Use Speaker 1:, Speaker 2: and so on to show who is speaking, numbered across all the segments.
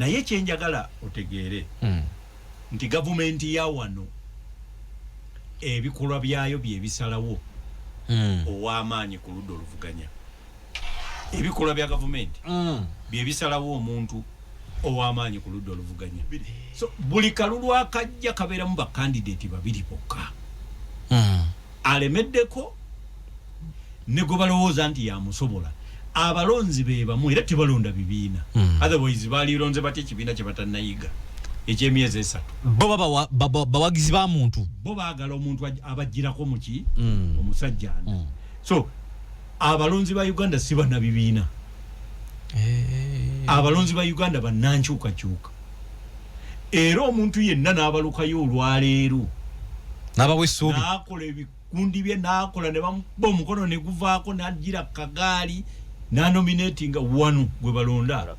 Speaker 1: naye kyenjagala otegeere nti gavumenti ya wano ebikolwa byayo byebisalawo ow'amaanyi ku ludda oluvuganya. Ebikolwa bya gavumenti byebisalawo omuntu ow'amaanyi ku ludda oluvuganya. So buli kalulu akajja kabeeramu bakandidate babiri bokka. Alemeddeko ne gwe balowooza nti yamusobola. Abalonzi be bamu era tebalonda bibiina. Otherwise balironze batya ekibiina kye batannayiga eky'emyezi 3.
Speaker 2: Bo bawagizi ba muntu.
Speaker 1: Bo baagala omuntu abajjirako muki omusajja. So abalonzi ba Uganda si bana bibiina. Abalonzi ba Uganda bannankyukakyuka. Era omuntu yenna n'abalukayo olwaleero
Speaker 2: n'abawa essuubi
Speaker 1: n'akola ebikundi bye n'akola ne bamuba omukono ne guvaako n'ajjira kagaali n'anominatinga wanu gwe balonda.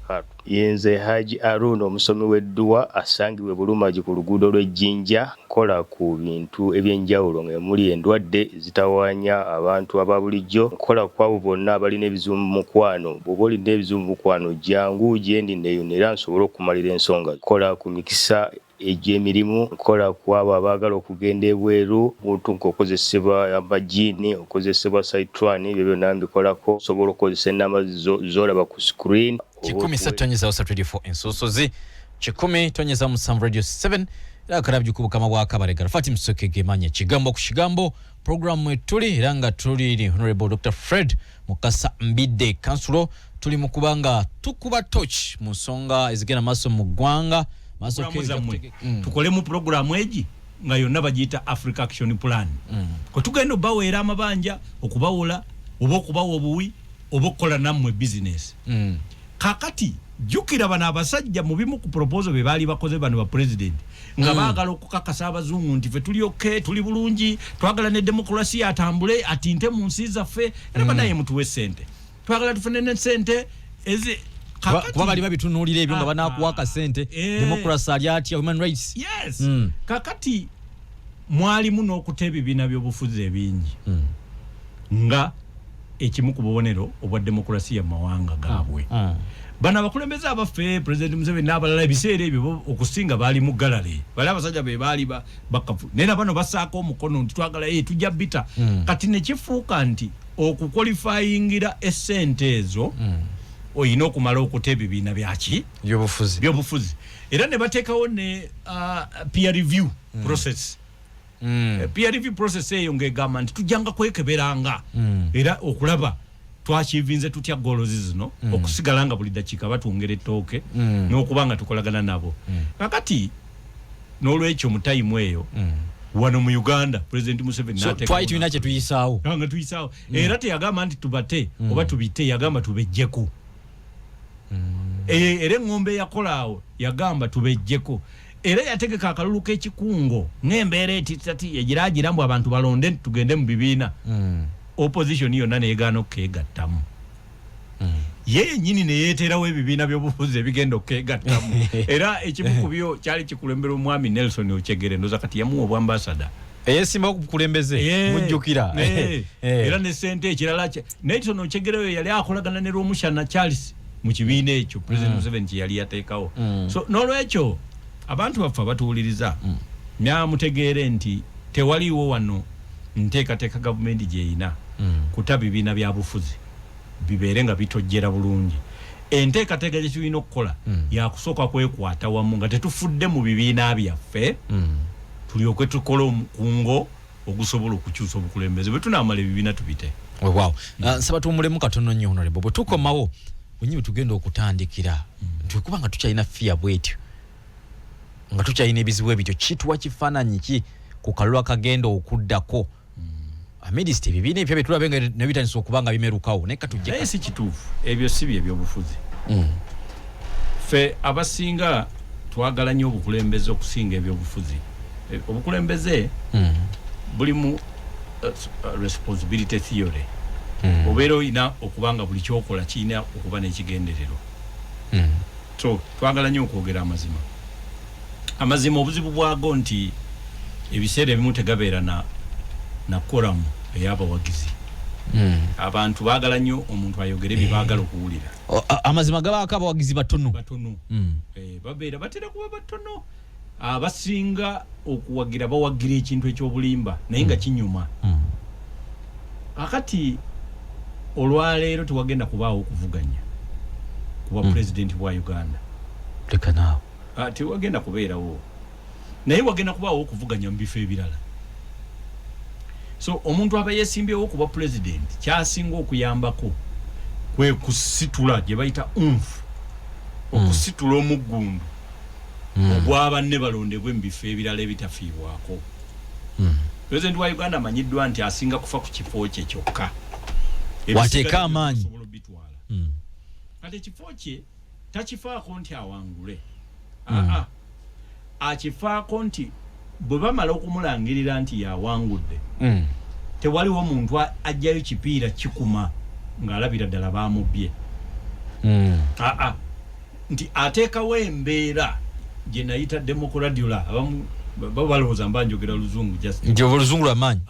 Speaker 3: Yenze Haji Arun omusomi w'edduwa asangibwe Bulumagi ku luguudo lw'Ejjinja nkola ku bintu ebyenjawulo ng'emuli endwadde zitawaanya abantu aba bulijjo. Nkola kwabo bonna abalina ebizibu mu mukwano. Bw'oba olina ebizibu mu mukwano jangu gyendi neeyonera nsobole okumalira ensonga. Nkola ku mikisa egy'emirimu, nkola kwabo abaagala okugenda ebweru, muntu nk'okozesebwa amajiini, okozesebwa Saitran, ebyo byonna mbikolako. Osobola okukozesa ennamba z'olaba ku screen.
Speaker 2: 13 ensosozi 10 radio 7 era karabyu kubukama bwa kabaregala Fatim Sokege manya kigambo ku kigambo program etuli era nga tuli Honorable Dr. Fred Mukasa Mbidde Councilor tuli mukubanga tukuba touch mu nsonga ezigenda maso mu ggwanga maso
Speaker 1: tukole mu program eji nga yonna bagiyita Africa Action Plan ko tugenda baweera amabanja okubawola oba okubawa obuwi oba okukola nammwe business. Kakati jukira bana abasajja mu bimu ku proposal be bali bakoze bano ba president nga baagala okukakasa abazungu nti fe tuli okay tuli bulungi twagala ne demokrasi atambule atinte mu nsi zaffe era banaye mutuwe sente twagala tufune ne sente ezi
Speaker 2: kuba bali babitunuulira ebyo nga banakuwaka sente demokrasi ali atya human rights.
Speaker 1: Yes. Kakati mwalimu n'okuta ebibiina by'obufuzi ebingi nga ekimu ku bubonero obwa demokrasi ya mawanga gaabwe. Bana abakulembeze abaffe President Museveni n'abalala ebiseera ebyo okusinga baali mu galale. Bali abasajja be baali bakafu. Nena bano basaako omukono nti twagala tujja bita. Kati ne kifuuka nti okuqualifyingira essente ezo oyina okumala okuta ebibiina byaki by'obufuzi. Era ne bateekawo ne peer review process. Peer review process eyo ng'egamba nti tujjanga kwekeberanga era okulaba twachivinze tutya goals zino okusigala nga buli dakiika batwongera ettooke n'okubanga tukolagana nabo. Kakati n'olwekyo mu time eyo wano mu Uganda President Museveni
Speaker 2: n'ateeka twayitulina kye tuyisaawo
Speaker 1: nga tuyisaawo era teyagamba nti tubate oba tubite yagamba tubejjeko. Era engombe yakolaawo yagamba tubejjeko. Era yategeka akalulu k'ekikungo ng'embeera etitati yegiraagira mbu abantu balonde tugende mu bibiina. Opposition yonna neegaana okkeegattamu. Ye nyini ne yeeterawo ebibiina by'obufuzi ebigenda okkeegattamu. Era ekimu ku byo kyali kikulembera omwami Nelson Okyegere ndoza kati yamuwa obwambasada.
Speaker 2: Eyesimba okukulembeze mujjukira.
Speaker 1: Era ne ssente ekirala Nelson Okyegere oyo yali akolagana ne Rwomushana Charles mu kibiina ekyo President Museveni kye yali yateekawo. So n'olwekyo abantu baffe batuwuliriza myamutegeere nti tewaliwo wano nteekateeka gavumenti gyeyina kuta bibiina bya bufuzi bibeere nga bitojjera bulungi. Enteekateeka gye tulina okukola yakusooka kwekwata wamu nga tetufudde mu bibiina byaffe tulyoke tukole omukungo ogusobola okukyusa obukulembeze bwe tunaamala ebibiina tubite.
Speaker 2: Wow. Nsaba tuwummulemu katono nnyo Honorable bwe tukomawo wenyiwe tugenda okutandikira twekuba nga tukyalina fiya bwetyo nga tukyalina ebizibu ebityo kituwa kifaananyi ki ku kalulu akagenda okuddako amidisiti ebibiina ebyo byetulaba nga nebitandisa okuba nga bimerukawo naye katujja
Speaker 1: naye si kituufu ebyo si bye ebyobufuzi. Ffe abasinga twagala nnyo obukulembeze okusinga ebyobufuzi. Obukulembeze bulimu responsibility theory. Obeera olina okubanga buli kyokola kirina okuba n'ekigendererwa. So twagala nnyo okwogera amazima. Amazima obuzibu bwago nti ebiseera ebimu tegabeera na koramu ey'abawagizi. abantu baagala nnyo omuntu ayogere bye baagala okuwulira.
Speaker 2: Amazima gabaako abawagizi batono.
Speaker 1: Babeera batera kuba batono. Abasinga okuwagira bawagira ekintu ekyobulimba naye nga kinyuma. Akati olwaleero tewagenda kubaawo okuvuganya kuba president wa Uganda.
Speaker 2: Leka naawe.
Speaker 1: Tewagenda kubeerawo. Naye wagenda kubaawo okuvuganya mu bifo ebirala. So omuntu aba yeesimbyewo okuba president kyasinga okuyambako kwe kusitula gye bayita okusitula omuggundu ogwaba ne balondebwe mu bifo ebirala ebitafiibwako. President wa Uganda amanyiddwa nti asinga kufa ku kifo kye kyokka.
Speaker 2: Wateeka amaanyi.
Speaker 1: Kati ekifo kye takifaako nti awangule. Akifaako nti bwe bamala okumulangirira nti yawangudde. Tewaliwo muntu ajjayo kipiira kikuma ng'alabira ddala baamubye. Nti ateekawo embeera gye nayita demokuradula abamu balowooza mba njogera luzungu just
Speaker 2: nti oluzungu lw'amaanyi.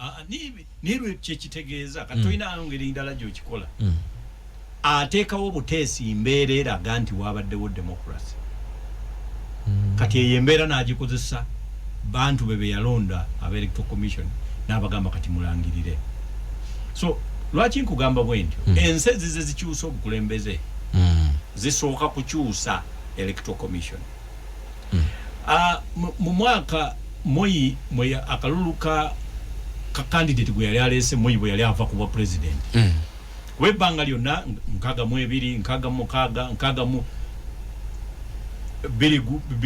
Speaker 1: Nirwe kyekitegeeza kati tolina ngeri ndala gy'okikola. Ateekawo buteesi mbeera eraga nti waabaddewo democracy. Kati eyo embeera n'agikozesa bantu be yalonda aba electoral commission n'abagamba kati mulangirire. So lwaki nkugamba bwe ntyo ensi ezize zikyusa obukulembeze zisooka kukyusa electoral commission. Mu mwaka Moi akalulu ka candidate gwe yali aleese Moi bwe yali ava kuba president. Webbanga lyonna 62 66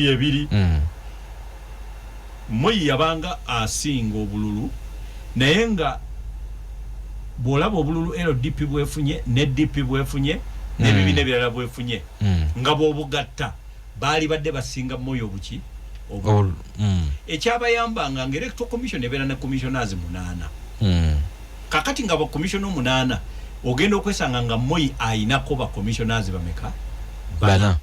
Speaker 1: 62 Moi yabanga asinga obululu naye nga bw'olaba obululu LDP bwefunye ne DP bwefunye n'ebibiina ebirala bwefunye nga bw'obugatta baali badde basinga Moi obuki ekyabayambanga nga electoral commission ebeera ne commissioners 8. Kakati nga ba commissioner 8 ogenda okwesanga nga Moi ayinako ba commissioners bameka bana.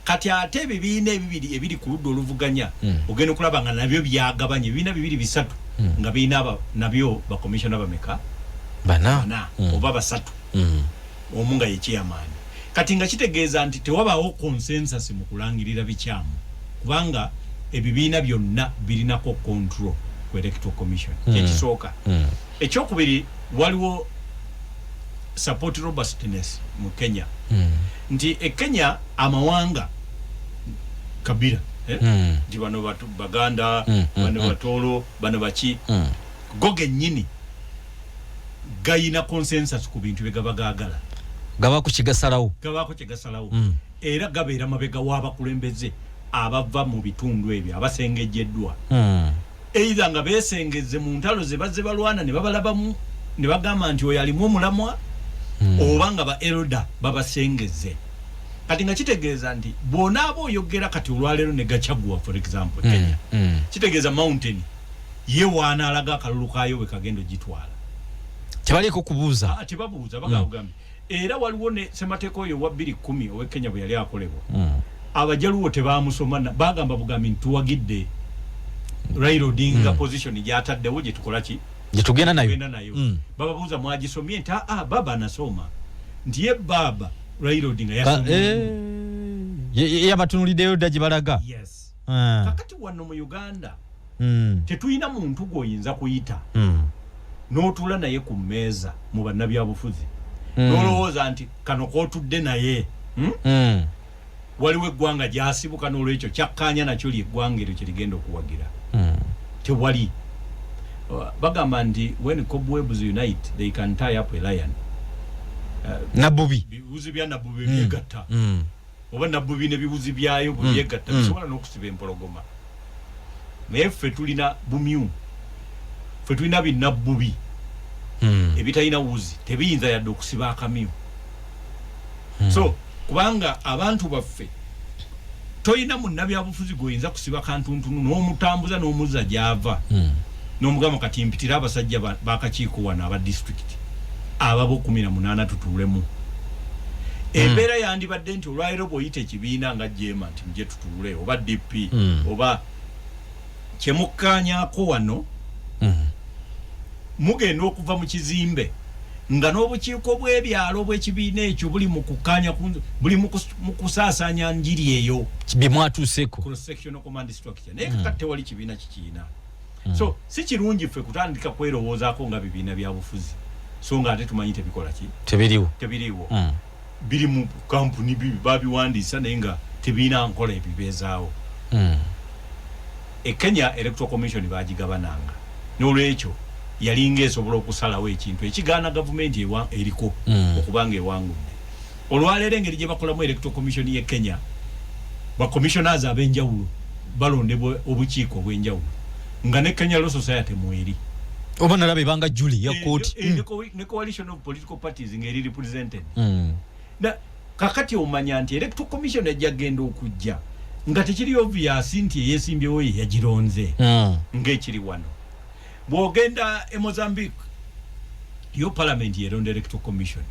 Speaker 1: Kati ate ebibiina ebibiri ebiri ku ludda oluvuganya ogenda okulaba nga nabyo byagabanye ebibiina bibiri bisatu nga birina nabyo ba commissioner bameka bana oba basatu omu nga ye chairman. Kati nga kitegeeza nti tewabaawo consensus mu kulangirira bikyamu kubanga ebibiina byonna birinako control ku electoral commission. Ekisooka ekyokubiri waliwo support robustness mu Kenya. Nti Kenya amawanga Kabira ndi bano batu Baganda bano batolo bano bachi goge nyini gayina consensus ku bintu begabagagala
Speaker 2: gaba ku kigasalawo
Speaker 1: era gabeera mabega w'abakulembeze abava mu bitundu ebyo abasengejeddwa either nga beesengeze mu ntalo ze bazze balwana ne babalabamu ne bagamba nti oyo alimu omulamwa oba nga ba elder babasengeze. Kati nga kitegeeza nti bona abo oyogera kati olwaleero ne Gachagua for example Kenya kitegeeza mountain ye waana alaga akalulu kaayo bwe kagendo gitwala
Speaker 2: tebaliko kubuuza
Speaker 1: tebabuuza bagambye. Era waliwo ne Semateeko oyo wa 2010 owe Kenya bwe yali akolebwa abajaluwo tebaamusoma bagamba bugambi ntuwagidde Raila Odinga position gyataddewo gye tukola ki
Speaker 2: gye tugenda nayo.
Speaker 1: Bababuuza mwagisomye nti baba anasoma nti ye baba Raila Odinga
Speaker 2: yabatunuliddeyo dda gye balaga.
Speaker 1: Kakati wano mu Uganda tetulina muntu gw'oyinza kuyita n'otuula naye ku mmeeza mu bannabyabufuzi n'olowooza nti kano kootudde naye waliwo eggwanga gyasibuka n'olwekyo kyakkaanya nakyo lyeggwanga eryo kye ligenda okuwagira. Tewali. Bagamba nti when cobwebs unite they can tie up a lion.
Speaker 2: Nabubi
Speaker 1: bibuzi bya nabubi byegatta oba nabubi ne bibuzi byayo byegatta bisobola n'okusiba empologoma. Naye ffe tulina bumyu ffe tulina binnabubi ebitalina wuzi tebiyinza yadde okusiba akamyu. So kubanga abantu baffe toyina munnabyabufuzi goyinza kusiba kantuntunu n'omutambuza n'omuzza gy'ava n'omugamba kati mpitira abasajja bakakiiko wano aba district ababo 18 tutuulemu. Embeera yandibadde nti olwaleero bw'oyita ekibiina nga jema nti muje tutuule oba DP oba kyemukkaanyaako wano mugenda okuva mu kizimbe nga n'obukiiko bw'ebyalo bw'ekibiina ekyo buli mu kukkaanya buli mu kusaasanya njiri eyo
Speaker 2: bimwatuuseko
Speaker 1: cross sectional command structure naye kakati tewali kibiina kikiina so si kirungi ffe kutandika kwerowoozaako nga bibiina bya bufuzi so nga ate tumanyi tebikola ki tebiriiwo biri mu kampuni babiwandiisa naye nga tebiina nkola ebibeezaawo Kenya Electoral Commission bagigabananga n'olwekyo yalinga esobola okusalawo ekintu ekigaana gavumenti eriko okubanga ewangudde olwaleero engeri gye bakolamu Electoral Commission ye Kenya ba commissioners ab'enjawulo balondebwa obukiiko obw'enjawulo nga ne Kenya Law Society mweri
Speaker 2: oba nalabe banga Julie ya court
Speaker 1: ne coalition of political parties ngeri represented na kakati omanya nti Electoral Commission ejjagenda okujja nga tekiri obvious nti yesimbyewo yagironze ng'ekiri wano bwogenda Mozambique yo parliament yeronde Electoral Commission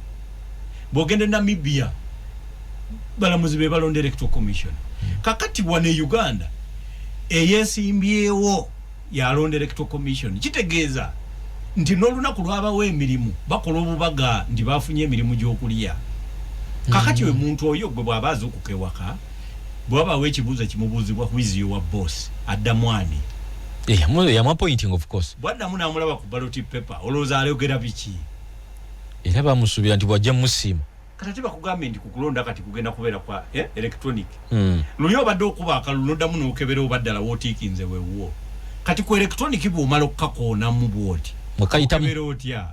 Speaker 1: bwogenda Namibia balamuzi be balonde Electoral Commission kakati wane Uganda eyesimbyewo yalonde Electoral Commission kitegeeza nti n'olunaku lwabawo emirimu bakola obubaga ndi bafunye emirimu gy'okulya kakati we muntu oyo gwe bw'abaaza okukewaka bw'abawo ekibuuzo kimubuuzibwa who is your boss addamwani
Speaker 2: yama pointing of course
Speaker 1: bwaddamu n'amulaba ku ballot paper olowooza alyogera biki
Speaker 2: era bamusuubira nti bwajja musiima
Speaker 1: kati bakugambye nti kukulonda kati kugenda kubeera kwa electronic luli obadde okuba akalulu noddamu n'okebera obaddala wootiikinze weewuwo kati ku electronic bw'omala okukakoonamu bw'oti okebera otya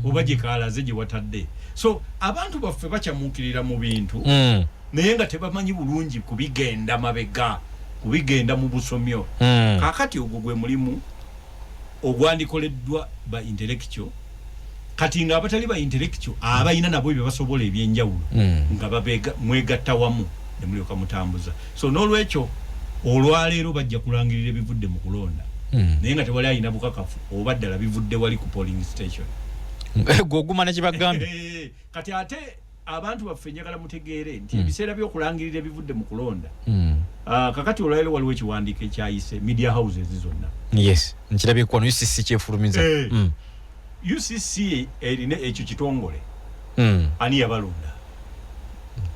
Speaker 1: oba gye kaalaze gye watadde so abantu baffe bakyamuukirira mu bintu naye nga tebamanyi bulungi kubigenda mabega kubigenda mu busomyo kakati ogwo gwe mulimu ogwandikoleddwa ba intellectual kati nga abatali ba intellectual abayina nabo bye basobola ebyenjawulo nga babega mwegatta wamu ne mulyoka mutambuza so n'olwekyo olwaleero bajja kulangirira ebivudde mu kulonda naye nga tewali ayina bukakafu oba ddala bivudde wali ku polling station
Speaker 2: gwogumana kibagambye
Speaker 1: kati ate abantu baffe njagala mutegeere nti ebiseera by'okulangirira ebivudde mu kulonda kakati olwaleero waliwo ekiwandiiko ekyayise media houses zonna
Speaker 2: yes nkirabye kwano UCC kyefulumiza
Speaker 1: UCC erina ekyo kitongole ani yabalonda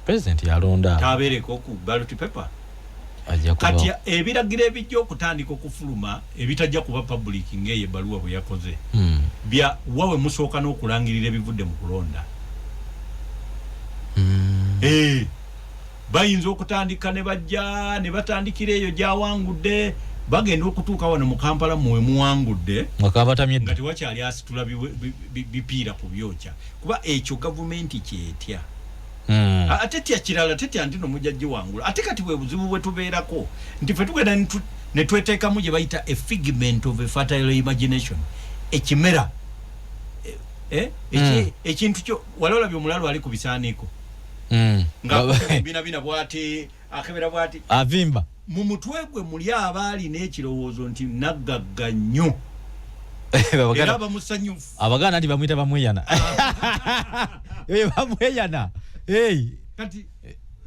Speaker 2: president yalonda
Speaker 1: tabeereko ku ballot paper kati ebiragiro ebijja okutandika okufuluma ebitajja kuba public ng'eyo ebbaluwa bwe yakoze bya wawe musooka n'okulangirira ebivudde mu kulonda bayinza okutandika ne bajja ne batandikira eyo gyawangudde bagenda okutuuka wano mu Kampala mwe muwangudde nga tewakyali asitula bipiira ku byokya kuba ekyo gavumenti kyetya ate tya kirala tetya nti nomujja giwangula ate kati bwe buzibu bwe tubeerako nti ffe tugenda ne tweteekamu gye bayita a figment of a fertile imagination ekimera ekintu kyo wali olabye omulalo ali ku bisaaniiko nga bina bwati akebera bwati
Speaker 2: avimba
Speaker 1: mu mutwe gwe muli abaali n'ekirowoozo nti naggagga nnyo era bamusanyufu
Speaker 2: abaganda nti bamuyita bamweyana bamweyana
Speaker 1: kati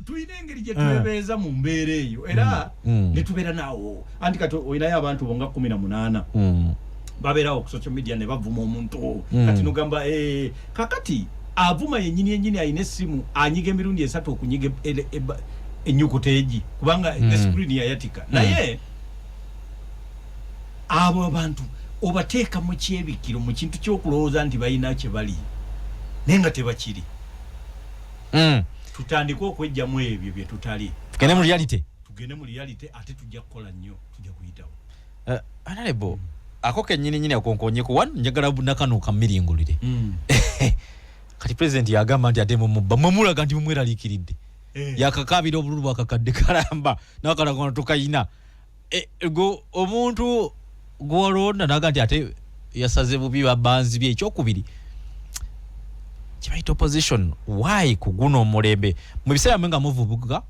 Speaker 1: tulina engeri gye twebeeza mu mbeera eyo era ne tubeera naawo anti kati olinayo abantu bonga 18 babeerawo ku social media ne bavuma omuntu kati nogamba kakati avuma yennyini ayina essimu anyiga emirundi 3 okunyiga ennyukuta egi kubanga screen yayatika naye abo abantu obateeka mu kyebikiro mu kintu ky'okulowooza nti balina kye bali naye nga tebakiri tutandike okwejjamu ebyo bye tutali
Speaker 2: tugende mu
Speaker 1: reality ate tujja kukola nnyo tujja kuyitawo
Speaker 2: honorable ako kennyini akonkonyeko wano njagala bunakano kamiringulire kati president yagamba nti ate mumubba mumulaga nti mumweraliikiridde yakakabira obululu bwakakadde kalamba nakalagano tukayina go omuntu gwolonda naga nti ate yasaze bubi babanzi bye ekyokubiri kibaita opposition why kuguno omulembe mu biseera mwenga muvubuka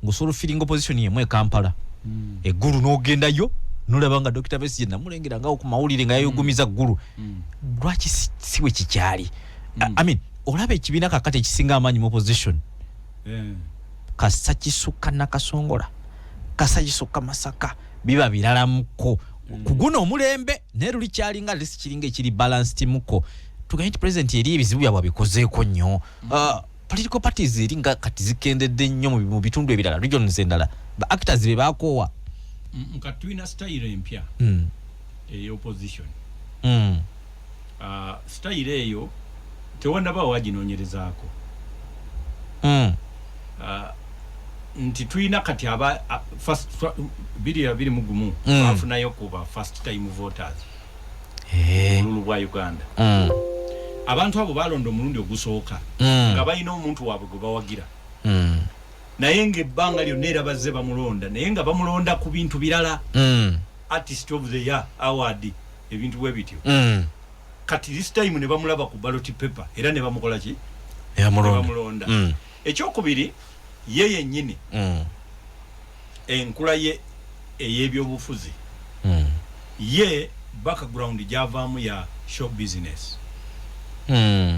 Speaker 2: ngusolo feeling opposition yemwe Kampala eggulu n'ogendayo nolaba nga Dr. Besigye namulengera nga okumawulire nga yayogumiza ggulu lwaki siwe kikyali I mean olaba ekibiina kakati ekisinga amaanyi mu opposition Kasakisuka Nakasongola Kasakisuka Masaka biba biralamuko kuguno omulembe ne luli kyalinga lisi kiringa ekiri balanced muko tuganye president eri ebizibu byabwe bikozeeko nnyo political parties eringa kati zikendedde nnyo mu bitundu ebirala regions endala ba actors be bakoowa
Speaker 1: nkatwina style empya opposition style eyo tewanda bawo waginoonyerezaako nti tuyina kati aba first biri mugumu bafunayo kuba first time voters olulu bwa Uganda abantu abo balonda omulundi ogusooka nga balina omuntu waabwe gwe bawagira naye ng'ebbanga lyonna era bazze bamulonda naye nga bamulonda ku bintu birala artist of the year award ebintu bwe bityo kati this time ne bamulaba ku ballot paper era ne bamukola ki bamulonda ekyokubiri ye yennyini enkula ye ey'ebyobufuzi ye background gyavaamu ya show business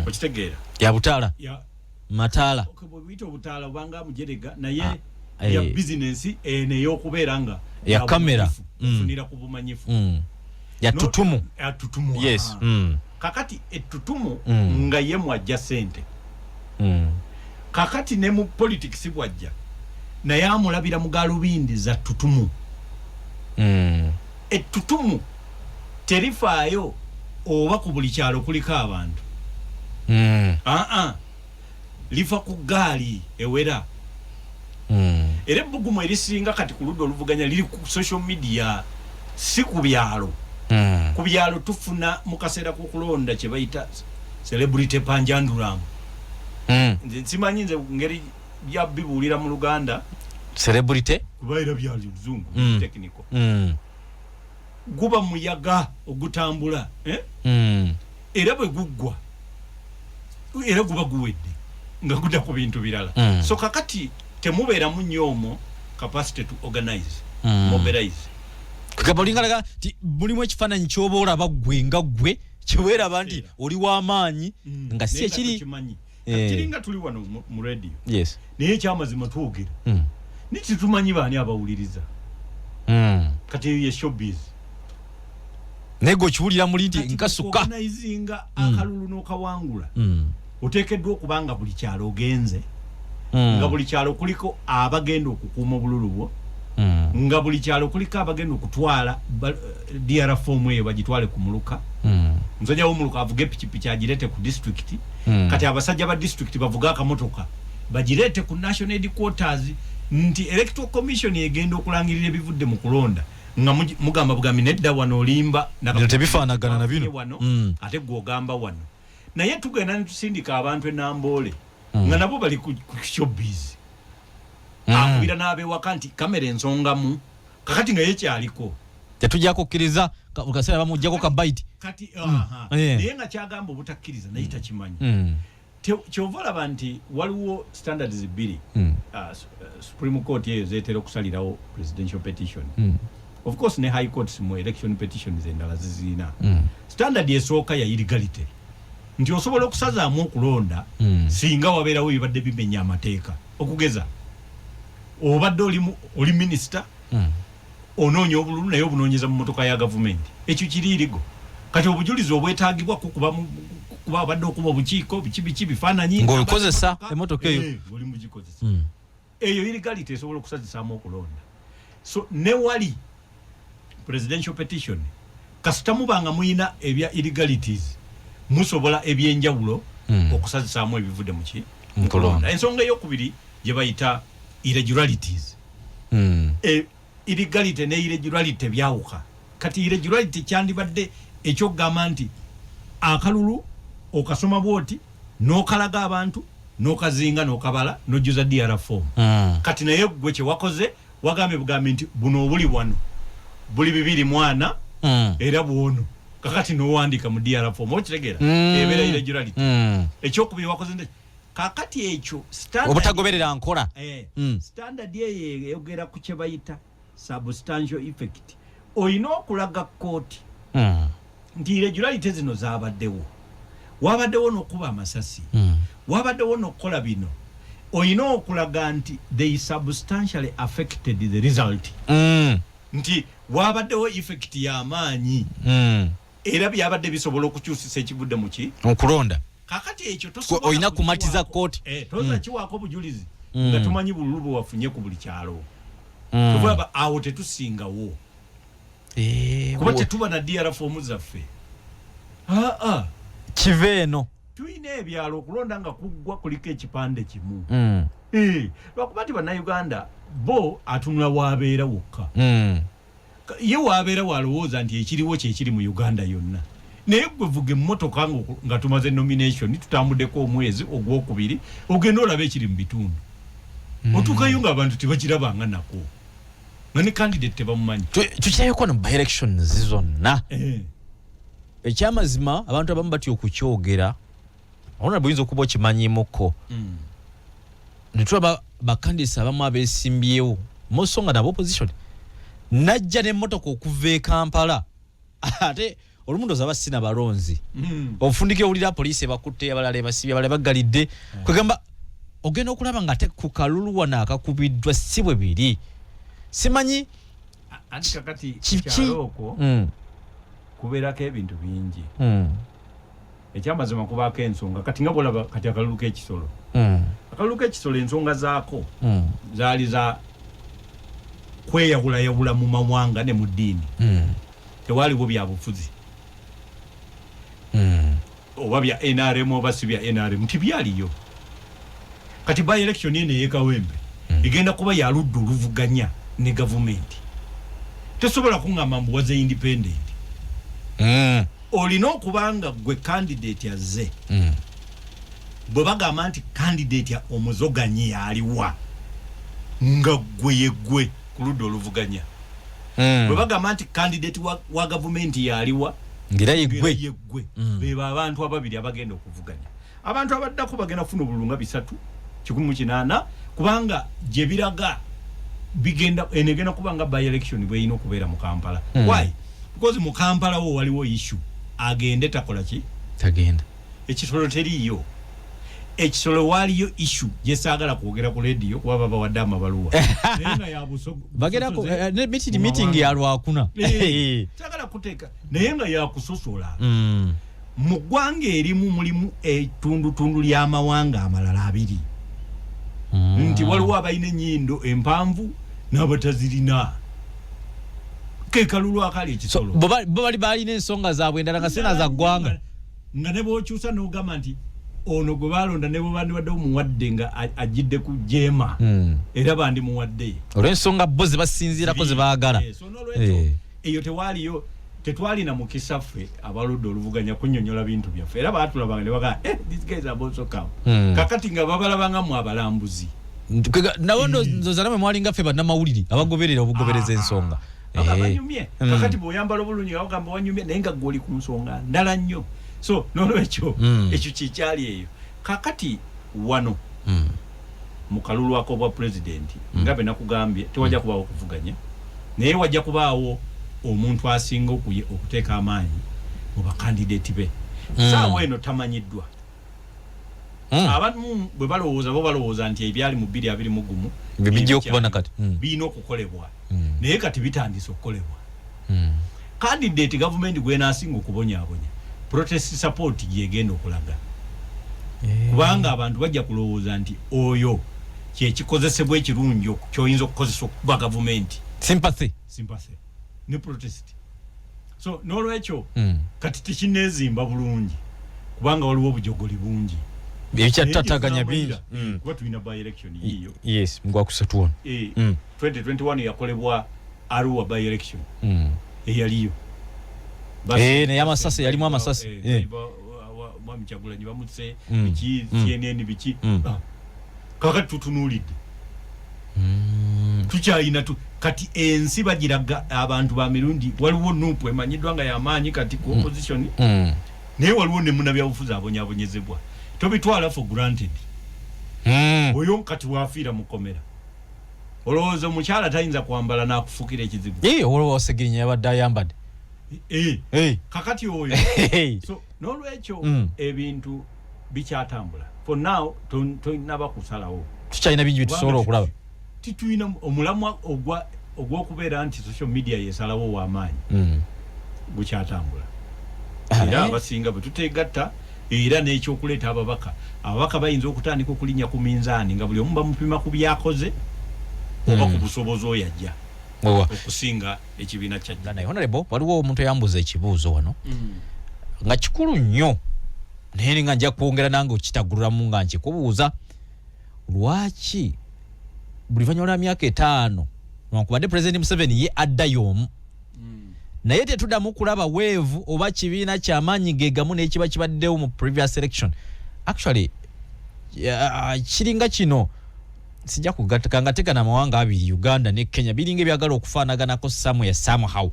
Speaker 1: okitegeera
Speaker 2: ya butaala mataala
Speaker 1: bwita obutaala obanga mujerega naye ya business neyokubeera nga
Speaker 2: ya kamera
Speaker 1: funira ku bumanyifu
Speaker 2: ya tutumu
Speaker 1: yes kakati ettutumu nga ye mwajja sente kakati ne mu politics bwajja naye amulabira mu galubindi za tutumu ettutumu terifaayo oba ku buli kyalo kuliko abantu lifa ku gaali ewera era ebbugumu erisinga kati ku ludda oluvuganya liri ku social media si ku byalo ku byalo tufuna mu kaseera k'okulonda kye bayita celebrity panjandulamu nze nsimanyi nze ngeri bya bibuulira mu Luganda
Speaker 2: celebrity
Speaker 1: kubaira bya luzungu technical guba muyaga ogutambula era bwe guggwa era guba guwedde nga gudda ku bintu birala so kakati temubeera mu nnyomo capacity to organize mobilize
Speaker 2: kagabolingalaga ti mulimu ekifaananyi kyoba olaba ggwe nga ggwe kyeweeraba nti oli w'amaanyi nga si ekiri
Speaker 1: kiringa tuli wano mu radio
Speaker 2: yes
Speaker 1: naye ekyamazima twogera niti tumanyi baani abawuliriza kati ye showbiz
Speaker 2: nego kiwulira muli nti nkasuka
Speaker 1: organizinga akalulu n'okawangula oteekeddwa okubanga buli kyalo ogenze nga buli kyalo kuliko abagenda okukuuma obululu bwo nga buli kyalo kuliko abagenda okutwala DR form eyo bagitwale ku muluka nzajja w'omuluka avuga epikipiki agirete ku district kati abasajja ba district bavuga akamotoka bagirete ku national headquarters nti electoral commission egenda okulangirira ebivudde mu kulonda nga mugamba bugambi nedda wano olimba
Speaker 2: tebifaanagana na bino
Speaker 1: ate gw'ogamba wano naye tugenda netusindika abantu enamboole nga nabo bali ku showbiz akubira n'abewaka nti kamera ensongamu kakati nga yekyaliko
Speaker 2: tetujja kukkiriza kaseera bamuggyako kabaiti
Speaker 1: kati naye nga kyagamba obutakkiriza naye takimanyi kyova olaba nti waliwo standards bbiri Supreme Court eyo zeetera okusalirawo presidential petition of course ne high courts mu election petitions endala ziziina standard esooka ya illegality nti osobola okusazaamu okulonda singa wabeerawo ebibadde bimenya amateeka okugeza obadde oli minisita onoonya obululu naye obunoonyeza mu motoka ya gavumenti ekyo kiriirigo kati obujulizi obwetaagibwa kuba abadde okuba obukiiko biki bifaananyi
Speaker 2: ng'okozesa emotoka eyo
Speaker 1: oli mugikozesa eyo illegality esobola okusazisaamu okulonda so ne wali presidential petition kasita mubanga muyina ebya illegalities musobola ebyenjawulo okusazisaamu ebivudde mu kulonda ensonga ey'okubiri gye bayita irregularities illegality ne irregularity byawuka kati irregularity kyandibadde ekyokugamba nti akalulu okasoma bwoti n'okalaga abantu n'okazinga n'okabala n'ojjuza DR form kati naye gwe kye wakoze wagambye bugambe nti buno obuli wano buli bibiri mwana era bwono kakati n'owandiika mu DR form okitegeera ebeera irregularity ekyokubiri wakoze nti kakati ekyo
Speaker 2: obutagoberera nkola
Speaker 1: standard eyo eyogera ku kye bayita substantial effect oyina okulaga kooti nti irregularity zino zaabaddewo wabaddewo n'okuba amasasi wabaddewo n'okukola bino oyina okulaga nti they substantially affected the result nti wabaddewo effect y'amaanyi era byabadde bisobola okukyusisa ekivudde muki
Speaker 2: okulonda
Speaker 1: kakati ekyo
Speaker 2: oyina kumatiza kooti
Speaker 1: toza kiwaako bujulizi nga tumanyi bululu bwe wafunye ku buli kyalo tuvaba awo tetusingawo kuba tetuba na DR fomu zaffe
Speaker 2: kive eno
Speaker 1: tuyina ebyalo okulonda nga kuggwa kuliko ekipande kimu lwakuba ti bannayuganda bo atunula wabeera wokka ye wabeera walowooza nti ekiriwo kyekiri mu Uganda yonna naye gwe vuga emmotoka nga tumaze nomination tutambuddeko omwezi ogwokubiri ogenda olaba ekiri mu bitundu otuukayo ng'abantu tebakirabanga nako nga ne candidate tebamumanyi
Speaker 2: tukyayeko no by-elections zonna ekyamazima abantu abamu batya okukyogera olona buyinza okuba okimanyimuko netulaba bakandisa abamu abeesimbyewo musonga nabo opposition najja n'emmotoka okuva e Kampala ate olumundo zaba sina balonzi ofundike owulira poliisi bakutte abalala basibye abalala bagalidde kwegamba ogenda okulaba nga te ku kalulu wano akakubiddwa si bwe biri simanyi
Speaker 1: anti kakati kyaloko kubeerako ebintu bingi ekyamazima kubaako ensonga kati nga bolaba kati akalulu k'ekisolo akalulu k'ekisolo ensonga zaako zaali za kweyawulayawula mu mawanga ne mu ddiini tewaaliwo bya bufuzi oba bya NRM oba si bya NRM tibyaliyo kati by election ene y'ekawempe egenda kuba ya ludda oluvuganya ne gavumenti tesobola kuŋŋamba mbu waze independent olina okubanga gwe candidate azze bwe bagamba nti candidate omuzoganye yaliwa nga gwe yeggwe ku ludda oluvuganya bwe bagamba nti candidate wa gavumenti yaliwa
Speaker 2: ngira yeggwe
Speaker 1: beba abantu ababiri abagenda okuvuganya abantu abaddako bagenda kufuna obulunga 318 kubanga gye biraga bigenda enegenda kubanga by election bwe ino kubeera mu Kampala why because mu Kampala wo waliwo issue agende takola ki
Speaker 2: tagenda
Speaker 1: ekisolo teriyo ekisolo waliyo issue jesagala kwogera ku radio kuba baba wadama baluwa nenga ya busogo
Speaker 2: bagera ku meeting ya lwakuna
Speaker 1: sagala kuteka nenga ya kusosola mu ggwanga erimu mulimu etundu ly'amawanga amalala abiri nti waliwo abalina ennyindo empanvu n'abatazirina ke kalulu akali ekisolo
Speaker 2: bo bali balina ensonga zaabwe endala nga sena za ggwanga
Speaker 1: nga ne bw'okyusa n'ogamba nti ono gwe balonda ne bwe bandibadde muwadde nga ajjidde ku jeema era bandi muwadde
Speaker 2: olw'ensonga bo ze basinziirako ze baagala
Speaker 1: eyo tewaaliyo tetwalina mukisa ffe abaludde oluvuganya kunnyonnyola bintu byaffe era baatulabanga ne bagaa these guys are also come kakati nga babalabanga mu abalambuzi
Speaker 2: nawo ndoza namwe mwalinga ffe bannamawulire abagoberera obugobereza ensonga
Speaker 1: abanyumye kakati bw'oyambala obulungi nga bagamba wanyumye naye nga gw'oli ku nsonga ndala nnyo so n'olwekyo ekyo kikyali eyo kakati wano mu kalulu ako bwa pulezidenti nga be nakugambye tewajja kubaawo okuvuganya naye wajja kubaawo omuntu asinga okuteeka amaanyi mu bakandidate be saawa eno tamanyiddwa abantu bwe balowooza nti ebyali mu 2021
Speaker 2: bijja okuba nakati
Speaker 1: birina okukolebwa naye kati bitandise okukolebwa candidate gavumenti gwenaasinga okubonyaabonya protest support gyegenda okulaga kubanga abantu bajja kulowooza nti oyo kyekikozesebwa ekirungi kyoyinza okukozesa okuba gavumenti
Speaker 2: sympathy
Speaker 1: ne protest so n'olwekyo kati tekineezimba bulungi kubanga waliwo obujogoli bungi
Speaker 2: ebikyatataganya bingi
Speaker 1: kuba tulina by election yiyo
Speaker 2: yes mugwakusatu
Speaker 1: 2021 yakolebwa Arua by election eyaliyo
Speaker 2: naye amasasi yalimu amasasi
Speaker 1: mwami Kyagulanyi bamutse biki CNN biki kakati tutunuulidde tukyayina kati ensi bagiraga abantu ba mirundi waliwo nupu emanyiddwa nga y'amaanyi kati ku opposition naye waliwo ne munnabyabufuzi abonyaabonyezebwa tobitwala for granted oyo kati waafiira mukomera olowooza omukyala tayinza kwambala n'akufuukira ekizibu
Speaker 2: olowooza Segirinya yabadde ayambadde
Speaker 1: kakati oyo so n'olwekyo ebintu bikyatambula for now tolinaba kusalawo
Speaker 2: tukyalina bingi bitusobola okulaba
Speaker 1: tituyina omulamwa ogwa ogw'okubeera nti social media yesalawo w'amaanyi gukyatambula era abasinga bwe tuteegatta era n'ekyokuleeta ababaka bayinza okutandika okulinnya ku minzaani nga buli omu bamupima ku byakoze oba ku busobozi oyo ajja okusinga ekibiina kyajja.
Speaker 2: Naye honorable waliwo omuntu eyambuza ekibuuzo wano nga kikulu nnyo naye nga nja kwongera nange okitaguliramu nga nkikubuuza lwaki buli luvannyuma lwa myaka 5 newankubadde President Museveni ye addayo omu naye tetuddamu kulaba weevu oba kibiina ky'amaanyi ge gamu n'ekiba kibaddewo mu previous election. Actually kiringa kino sijja kugatekangatekana amawanga abiri Uganda ne Kenya biringa ebyagala okufaanaganako somehow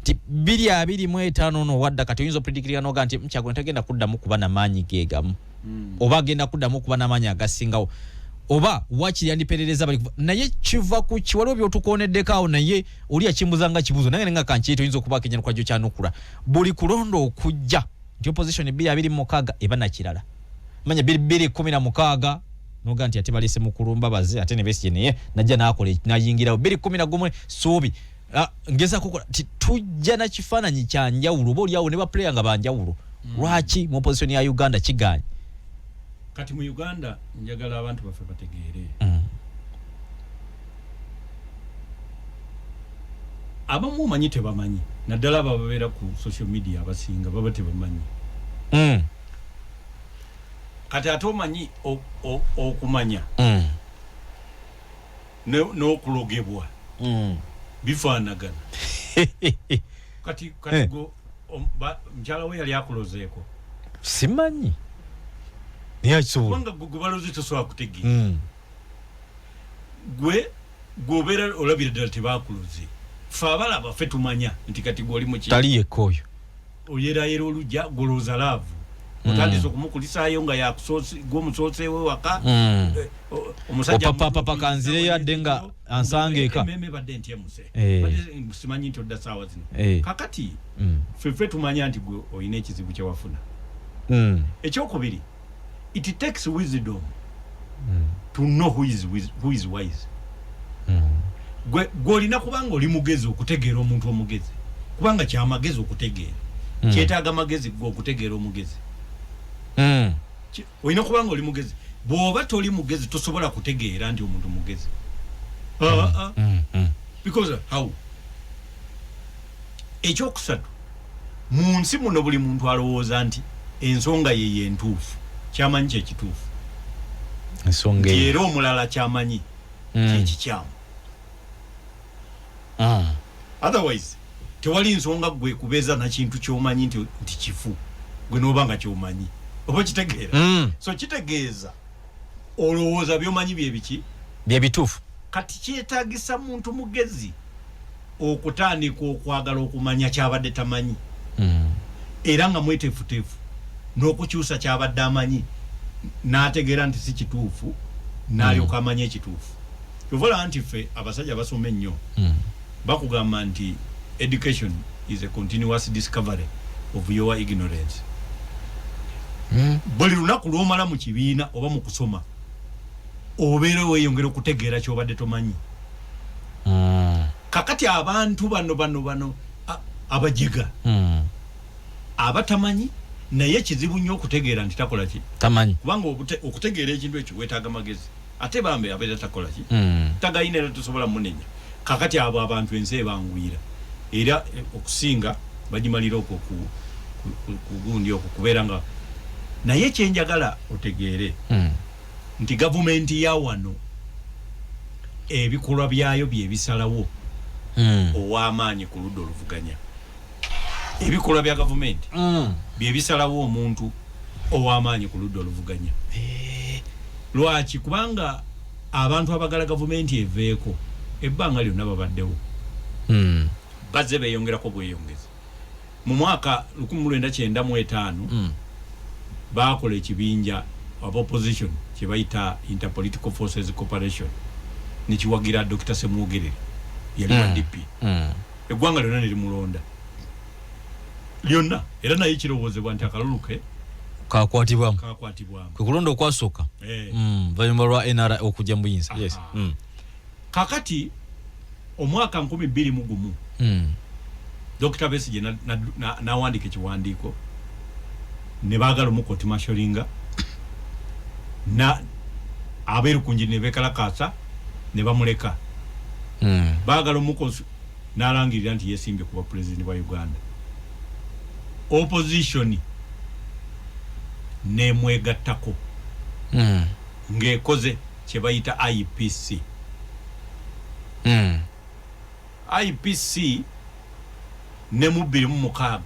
Speaker 2: ti 2025 no wadda kati oyinza opredictinga noga nti Kyagulanyi tagenda kuddamu kuba n'amaanyi ge gamu oba agenda kuddamu kuba n'amaanyi agasingawo oba wakiri yandiperereza bali naye kiva ku kiwaliwo byotukoneddekaawo naye oli yakimbuzanga kibuuzo naye nga kankiito oyinza okuba Kenya kwajjo kyanukula buli kulondo okujja nti opposition 2026 eba na kirala manya 2016 noga nti ate balese mu kulumba baze ate ne Besigye naye najja n'akola n'ayingirawo 2011 suubi ngeza kukola tujja na kifaananyi kya njawulo oba oliawo ne baplayer nga banjawulo lwaki mu opposition ya Uganda kiganye
Speaker 1: kati mu Uganda njagala abantu baffe bategeere abamu manyi tebamanyi naddala babeera ku social media abasinga baba tebamanyi kati ate omanyi okumanya n'okulogebwa bifaanagana kati go mkyala we yali akulozeeko
Speaker 2: simanyi
Speaker 1: kubanga gwe baloze tosobola kutegeera gwe gwobeera olabira ddala tebakuloze fe abalaba ffe tumanya nti kati gwoli mu
Speaker 2: tali yekkoyo
Speaker 1: oyerayera olujja golooza laavu otandise okumukulisaayo nga gwomusooseewe waka omusajja
Speaker 2: papa kanzire yadde nga ansanga eka
Speaker 1: ememe badde ntyemuse simanyi nti odda saawa zino kakati ffe tumanya nti gwe olina ekizibu kyewafuna ekyokubiri it takes wisdom to know who is wise gwe olina kubanga oli mugezi okutegeera omuntu omugezi kubanga kyamagezi okutegeera kyetaaga magezi gwe okutegeera omugezi olina kubanga oli mugezi bw'oba toli mugezi tosobola kutegeera nti omuntu mugezi because how ekyokusatu mu nsi muno buli muntu alowooza nti ensonga ye yentuufu kyamanyi kyekituufu
Speaker 2: ensonga
Speaker 1: era omulala kyamanyi kyekikyamu otherwise tewali nsonga gwe kubeeza na kintu kyomanyi nti kifu gwe n'oba nga kyomanyi oba kitegeera so kitegeeza olowooza byomanyi byebiki
Speaker 2: byebituufu
Speaker 1: kati kyetaagisa muntu mugezi okutandika okwagala okumanya kyabadde tamanyi era nga mweteefuteefu n'okukyusa kyabadde amanyi n'ategeera nti si kituufu n'alyoka amanya ekituufu kyovola nti ffe abasajja basoma ennyo bakugamba nti education is a continuous discovery of your ignorance buli lunaku lw'omala mu kibiina oba mu kusoma obeera weeyongera okutegeera kyobadde tomanyi kakati abantu bano abajiga abatamanyi naye kizibu nnyo okutegeera nti takola ki
Speaker 2: tamanyi
Speaker 1: kubanga okutegeera ekintu ekyo weetaaga magezi ate bambe abeera takola ki tagayina era tosobola munenya kakati abo abantu ensi ebangwira era okusinga bagimalira okwo ku gundi okwo kubeera nga naye kyenjagala otegeere nti gavumenti ya wano ebikolwa byayo byebisalawo ow'amaanyi ku ludda oluvuganya ebikolwa bya gavumenti byebisalawo omuntu ow'amaanyi ku ludda oluvuganya lwaki kubanga abantu abagala gavumenti eveeko ebbanga lyonna babaddewo bazze beeyongerako bweyongezi mu mwaka 1995 baakola ekibinja aba opposition kye bayita Interpolitical Forces Corporation nekiwagira Dr. Semwogerere yali wa DP eggwanga lyonna ne limulonda lyonna era naye kirowoozebwa nti akaluluke
Speaker 2: kakwatibwamu kwe kulonda okwasooka
Speaker 1: Eh.
Speaker 2: vanyuma lwa NRA okujja mu buyinza. Yes.
Speaker 1: kakati omwaka 2021 Dr. Besigye na wandike kiwandiko ne bagala mu court martialinga na aberu kunji ne bekalakasa ne bamuleka bagala mu nalangirira nti yesimbye kuba president wa Uganda. Opposition ne mwegattako ngekoze kye bayita IPC. IPC ne mu 2006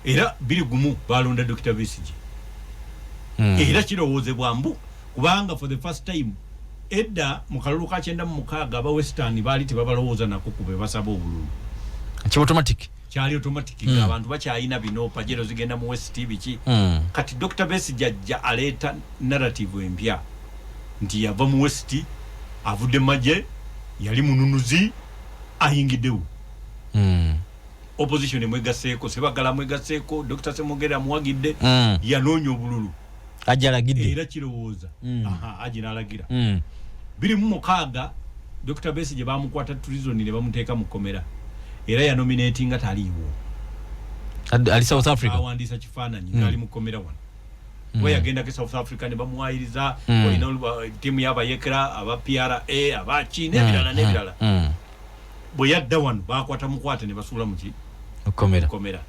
Speaker 1: era 2001 balonda Dr. Besigye. Era kirowoozebwa mbu kubanga for the first time edda mu kalulu ka 96 aba Western baali tebabalowooza nako kube basaba obululu. Kyali automatic abantu bakyayina bino pajero zigenda mu West biki. Kati Dr. Besigye ajja aleta narrative empya nti yava mu West avudde maje yali mununuzi ayingidewo. Opposition mwegaseeko sebagala mwegaseeko Dr. Semogera muwagidde yanoonya obululu
Speaker 2: ajalagidde
Speaker 1: era kirowooza ajinalagira 2006 Dr. Besigye bamukwata treason ne bamuteeka mu komera era ya nominating ataliwo
Speaker 2: ali South Africa
Speaker 1: awandisa kifaananyi ngali mu komera wano we yagenda ke South Africa ne bamuwayiriza olina timu y'abayekera aba PRA aba China n'ebirala bwe yadda wano bakwata mukwate ne basuula mu komera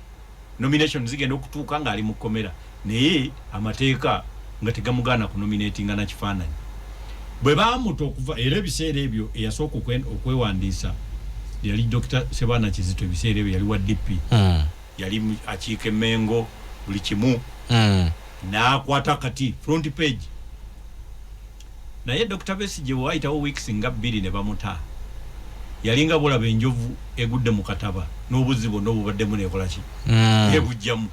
Speaker 1: nomination zigenda okutuuka nga ali mu komera naye amateeka nga tegamugana ku nominating na kifaananyi bwe bamuto okuva era ebiseera ebyo eyasooka okwewandiisa yali Dr. Sebana Kizito ebiseera ebyo yali wa DP yali akiika Mengo buli kimu n'akwata kati front page naye Dr. Besigye waayitawo weeks nga 2 ne bamuta yalinga bulaba enjovu egudde mu kataba n'obuzibu n'obubaddemu nekola ki ebujjamu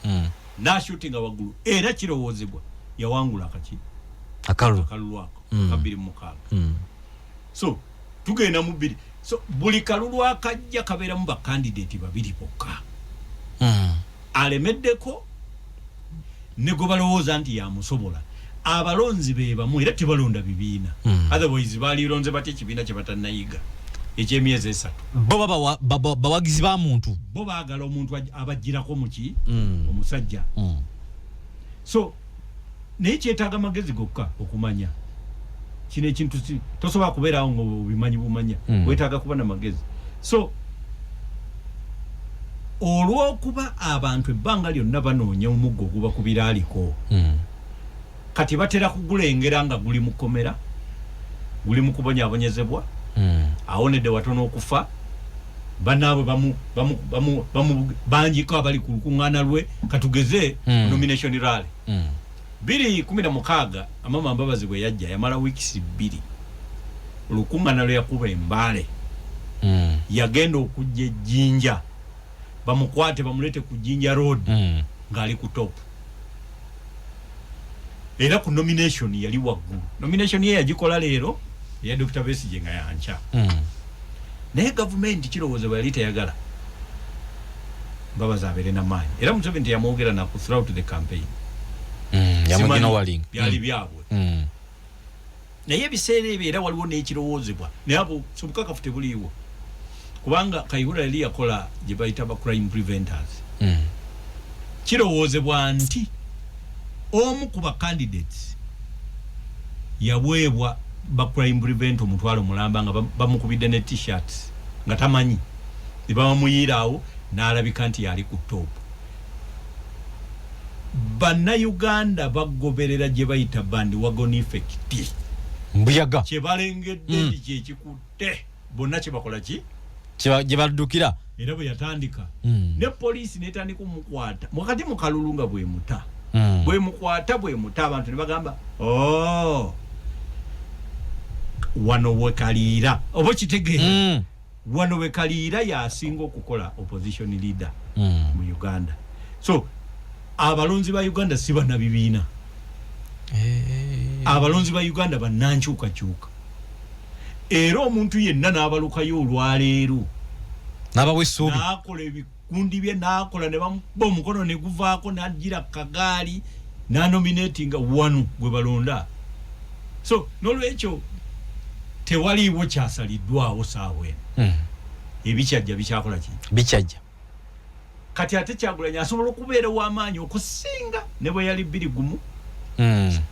Speaker 1: na shooting awagulu era kirowoozebwa yawangula akalulu ako kabiri mukaga so tugenda mu 2 so buli kalulu akajja kabeeramu ba candidate babiri bokka alemeddeko ne go balowooza nti yamusobola abalonzi be bamu era tebalonda bibiina otherwise balironze bati ekibiina kye batannayiga ekyemyezi 3
Speaker 2: bo bawagizi ba muntu
Speaker 1: bo baagala omuntu abajjirako muki omusajja so naye kyetaaga magezi gokka okumanya kino ekintu tosobola kubeerawo ng'obimanyi bumanya wetaaga kuba na magezi so olw'okuba abantu ebbanga lyonna banoonya omuggo oguba ku biraaliko kati batera kugulengera nga guli mu kkomera guli mu kubonyaabonyezebwa awonedde watono okufa bannaabwe banjiko abali ku lukuŋŋaana lwe katugeze nomination rally 2016 Amama Mbabazi bwe yajja yamala weeks 2 olukuŋŋaana lwe yakuba embaale yagenda okujja Jinja bamukwate bamulete ku Jinja road ngali ku top era ku nomination yali waggulu nomination ye yagikola leero ya Dr. Besigye nga yancha naye government kirowooza yali teyagala Mbabazi abeere na maanyi era Museveni yamwogera na ku throughout the campaign
Speaker 2: yamugina walinga
Speaker 1: byali byabwe naye ebiseera ebyo era waliwo n'ekirowoozebwa naye abo sobukakafu tebuliiwo kubanga Kayihura yali yakola gye bayita ba crime preventers kirowoozebwa nti omu ku ba candidates yabwebwa ba crime prevent omutwalo mulamba nga bamukubidde ne t-shirts nga tamanyi ne bamuyiraawo n'alabika nti yali ku top Bannayuganda bagoberera gye bayita bandi wagon effect
Speaker 2: mbuyaga
Speaker 1: kye balengedde ndi kye kikutte bonna kye bakola ki
Speaker 2: gye baddukira
Speaker 1: era bwe yatandika ne poliisi n'etandika omukwata wakati mu kalulu nga bwe mukwata abantu ne bagamba wano wekaliira oba kitegeera wano wekaliira yasinga okukola opposition leader mu Uganda so abalonzi ba Uganda si bana bibiina abalonzi ba Uganda bannankyukakyuka era omuntu yenna n'abalukayo olwaleero
Speaker 2: n'abawa essuubi
Speaker 1: n'akola ebikundi bye n'akola ne bamuba omukono ne guvaako n'agira kagaali n'anominatinga wano gwe balonda so n'olwekyo tewaliwo kyasaliddwawo saawe ebikyajja bikyakola ki
Speaker 2: bikyajja
Speaker 1: kati ate Kyagulanyi asobola okubeera w'amaanyi okusinga ne bwe yali 2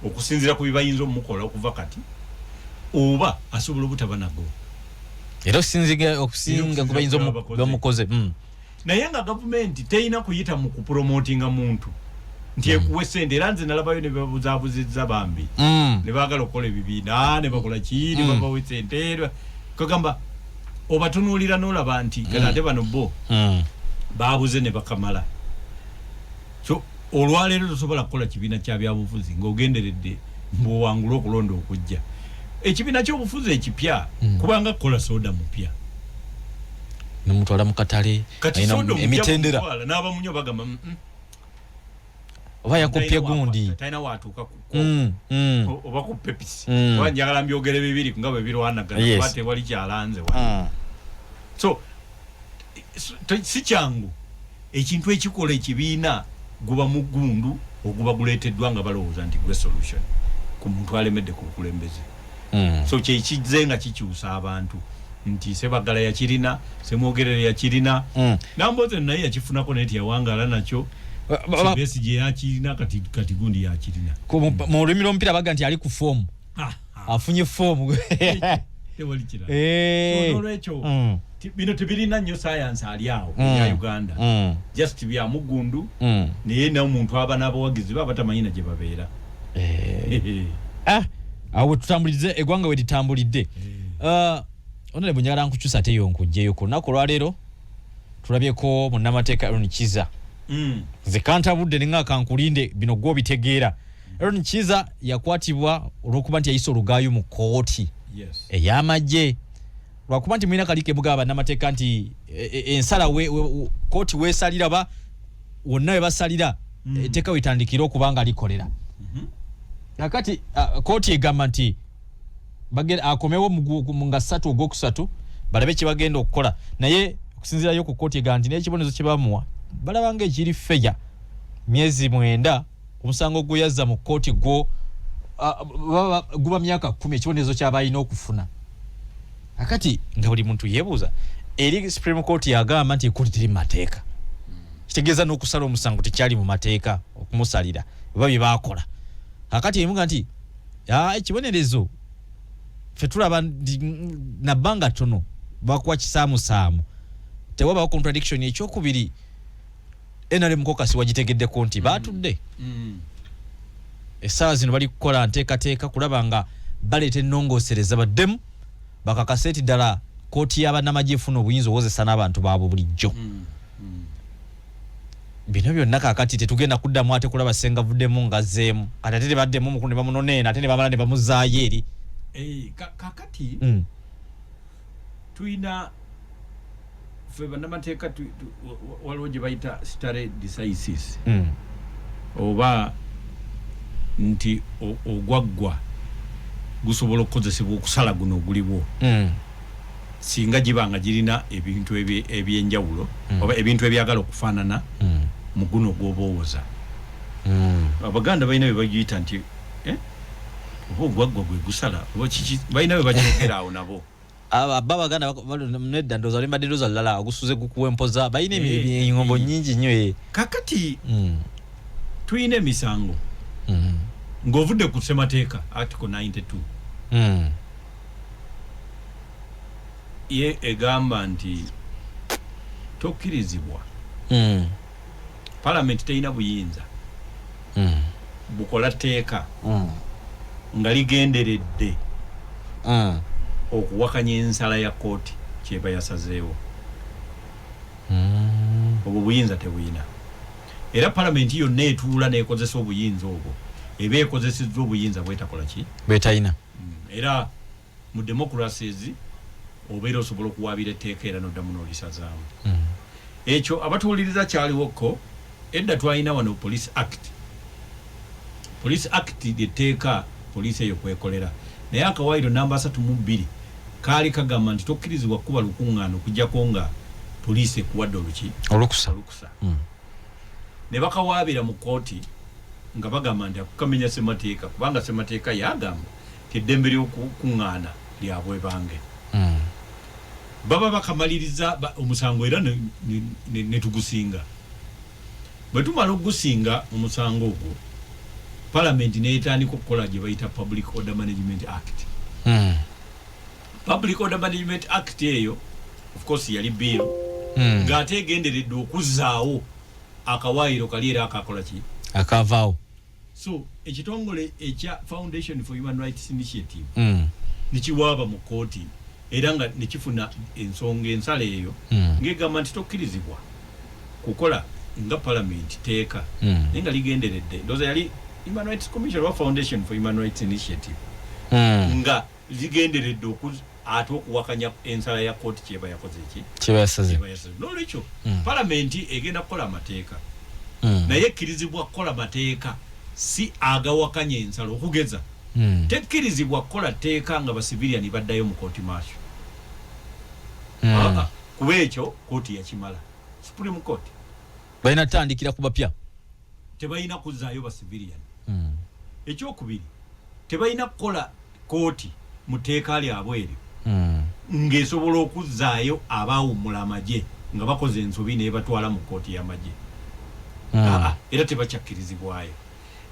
Speaker 1: okusinzira ku bibayinza omukola okuva kati oba asobola obutaba nago
Speaker 2: era okusinga ku bayinza bamukoze
Speaker 1: naye nga gavumenti teyina kuyita mu kupromotinga muntu nti ekuwe sente era nze nalabayo ne babuzabuzizza bambi ne baagala okukola ebibiina ne bakola kiri babawe sente kagamba obatunuulira n'olaba nti ate bano bo baabuze ne bakamala so olwaleero tosobola kukola kibiina kya byabufuzi ng'ogenderedde mbwowangula okulonda okujja ekibiina ky'obufuzi ekipya kubanga kukola soda mupya
Speaker 2: nomutwala mu katale emitendera
Speaker 1: n'abamunyo bagamba
Speaker 2: oba yakopye gundi
Speaker 1: talina waatuuka oba ku pepisi oba njagala mbyogere bibiri nga bwe birwanagana kuba tewali kyalanze so si kyangu ekintu ekikola ekibiina guba mugundu oguba guleeteddwa nga balowooza nti gwe solution ku muntu alemedde ku bukulembeze so kyekize nga kikyusa abantu nti Sebagala yakirina Semwogerere yakirina Nambooze naye yakifunako naye tiyawangala nakyo Kibesi gye yakirina kati gundi yakirina
Speaker 2: mu lulimi lw'omupiira baga nti ali ku foomu afunye foomu
Speaker 1: tewali kirala olwekyo bino tebirina nnyo science ali awo ya Uganda just bya mugundu naye n'omuntu aba n'abawagizi baba batamanyina gye babeera
Speaker 2: awo tutambulize eggwanga we litambulidde onale bunyala nkukyusa ate yonkujjeyo ku lunaku lwaleero tulabyeko munnamateeka Aaron Kiza zikantabudde ninga kankulinde bino gwo bitegeera Aaron Kiza yakwatibwa olw'okuba nti yayise olugaayo mu kooti ey'amagye lwakuba nti mulina kalike mugaba bannamateeka nti ensala kooti weesalira ba wonna we basalira etteeka wetandikira okubanga likolera kakati kooti egamba nti akomewo mu nga 3 ogwokusatu balabe kye bagenda okukola naye okusinziirayo ku kooti egamba nti n'ekibonezo kye bamuwa balaba ng'ekiri feya myezi 9 omusango gwe yazza mu kooti guba myaka 10 ekibonezo ky'aba alina okufuna akati nga buli muntu yeebuuza eri Supreme Court yagamba nti ekkooti teri mu mateeka kitegeeza n'okusala omusango tekyali mu mateeka okumusalira oba bye baakola akati emuga nti ekibonerezo ffe tulaba nabbanga ttono bakuwa kisaamusaamu tewabawo contradiction ekyokubiri NRM kokasi wagitegeddeko nti baatudde essaawa zino bali kukola nteekateeka kulaba nga baleeta ennongoosereza baddemu bakakaseti ddala kooti y'abannamagye efuna obuyinza obwozesa n'abantu baabwe bulijjo bino byonna kaakati tetugenda kuddamu ate kulaba senga vuddemu ngazzeemu kati ate tebaddemu mukulu ne bamunoneena ate ne bamala ne bamuzaayo eri
Speaker 1: kakati tuyina ffe bannamateeka waliwo gye bayita stare decisis oba nti ogwaggwa gusobola okukozesebwa okusala guno oguliwo singa gibanga girina ebintu ebyenjawulo oba ebintu ebyagala okufaanana mu guno gw'oboowoza Abaganda balina bye bagiyita nti oba ogwaggwa gwe gusala balina bye bakyogera awo nabo
Speaker 2: Abaganda nedda ndoza limba ndoza lala gusuze gukuwa empoza balina engombo nnyingi nnyo
Speaker 1: kakati tuyina emisango ng'ovudde ku ssemateeka article 92 ye egamba nti tokkirizibwa Parliament teyina buyinza bukola tteeka nga ligenderedde okuwakanya ensala ya kooti kyeba yasazeewo obwo buyinza tebuyina era Parliament yonna etuula n'ekozesa obuyinza obwo eba ekozesezza obuyinza bwetakola ki
Speaker 2: bwetayina
Speaker 1: era mu democracies obeera osobola okuwaabira etteeka era noddamu n'olisazaamu ekyo abatuwuliriza kyaliwoko edda twalina wano police act lyetteeka poliisi eyo kwekolera naye akawaayiro namba 32 kaali kagamba nti tokkirizibwa kuba lukuŋŋaana okuggyako nga poliisi ekuwadde
Speaker 2: olukusa
Speaker 1: ne bakawaabira mu kooti nga bagamba nti akukamenya ssemateeka kubanga ssemateeka yagamba ti eddembe ly'okukuŋŋaana lyabwe bange baba bakamaliriza omusango era ne tugusinga bwe tumala okugusinga omusango ogwo Parliament neetandika okukola gye bayita Public Order Management Act. Public Order Management Act eyo of course yali bill ng'ate egenderedde okuzzaawo akawaayiro kali era akakola ki
Speaker 2: akavaawo.
Speaker 1: So ekitongole ekya Foundation for Human Rights Initiative nikiwaaba mu kooti era nga nekifuna ensonga ensala eyo ng'egamba nti tokkirizibwa kukola nga Parliament teeka naye nga ligenderedde ndowooza yali Human Rights Commission wa Foundation for Human Rights Initiative nga ligenderedde ate okuwakanya ensala ya kooti kyeba yakoze ki
Speaker 2: kyeba yasaze
Speaker 1: n'olwekyo Parliament egenda kukola amateeka naye ekkirizibwa kukola mateeka si agawakanya ensala okugeza tekkirizibwa kukola teeka nga basiviliani baddayo mu kooti maasho kuba ekyo kooti yakimala Supreme Court
Speaker 2: balina tandikira ku bapya
Speaker 1: tebalina kuzzaayo basiviliani ekyokubiri tebalina kukola kooti mu teeka lyabwe eryo ng'esobola okuzzaayo abaawummula amagye nga bakoze ensobi ne batwala mu kooti y'amagye era tebakyakkirizibwayo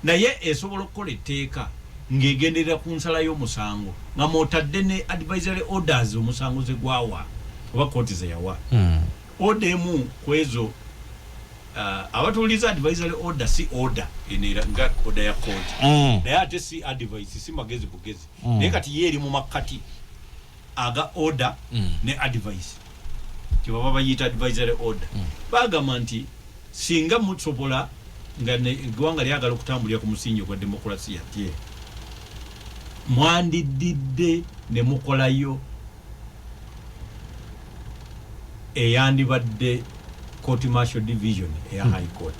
Speaker 1: naye esobola okukola etteeka ng'egenderera ku nsala y'omusango nga mwotadde ne advisory orders omusango ze gwawa oba kooti ze yawa order emu ku ezo abatuuliza advisory order si order enera nga order ya kooti naye ate si advice si magezi bugezi naye kati ye eri mu makkati aga order ne advice kyebaba bayita advisory order bagamba nti singa musobola nga eggwanga lyagala okutambulira ku musingi gwa demokrasiya tye mwandididde ne mukolayo eyandibadde court martial division eya high court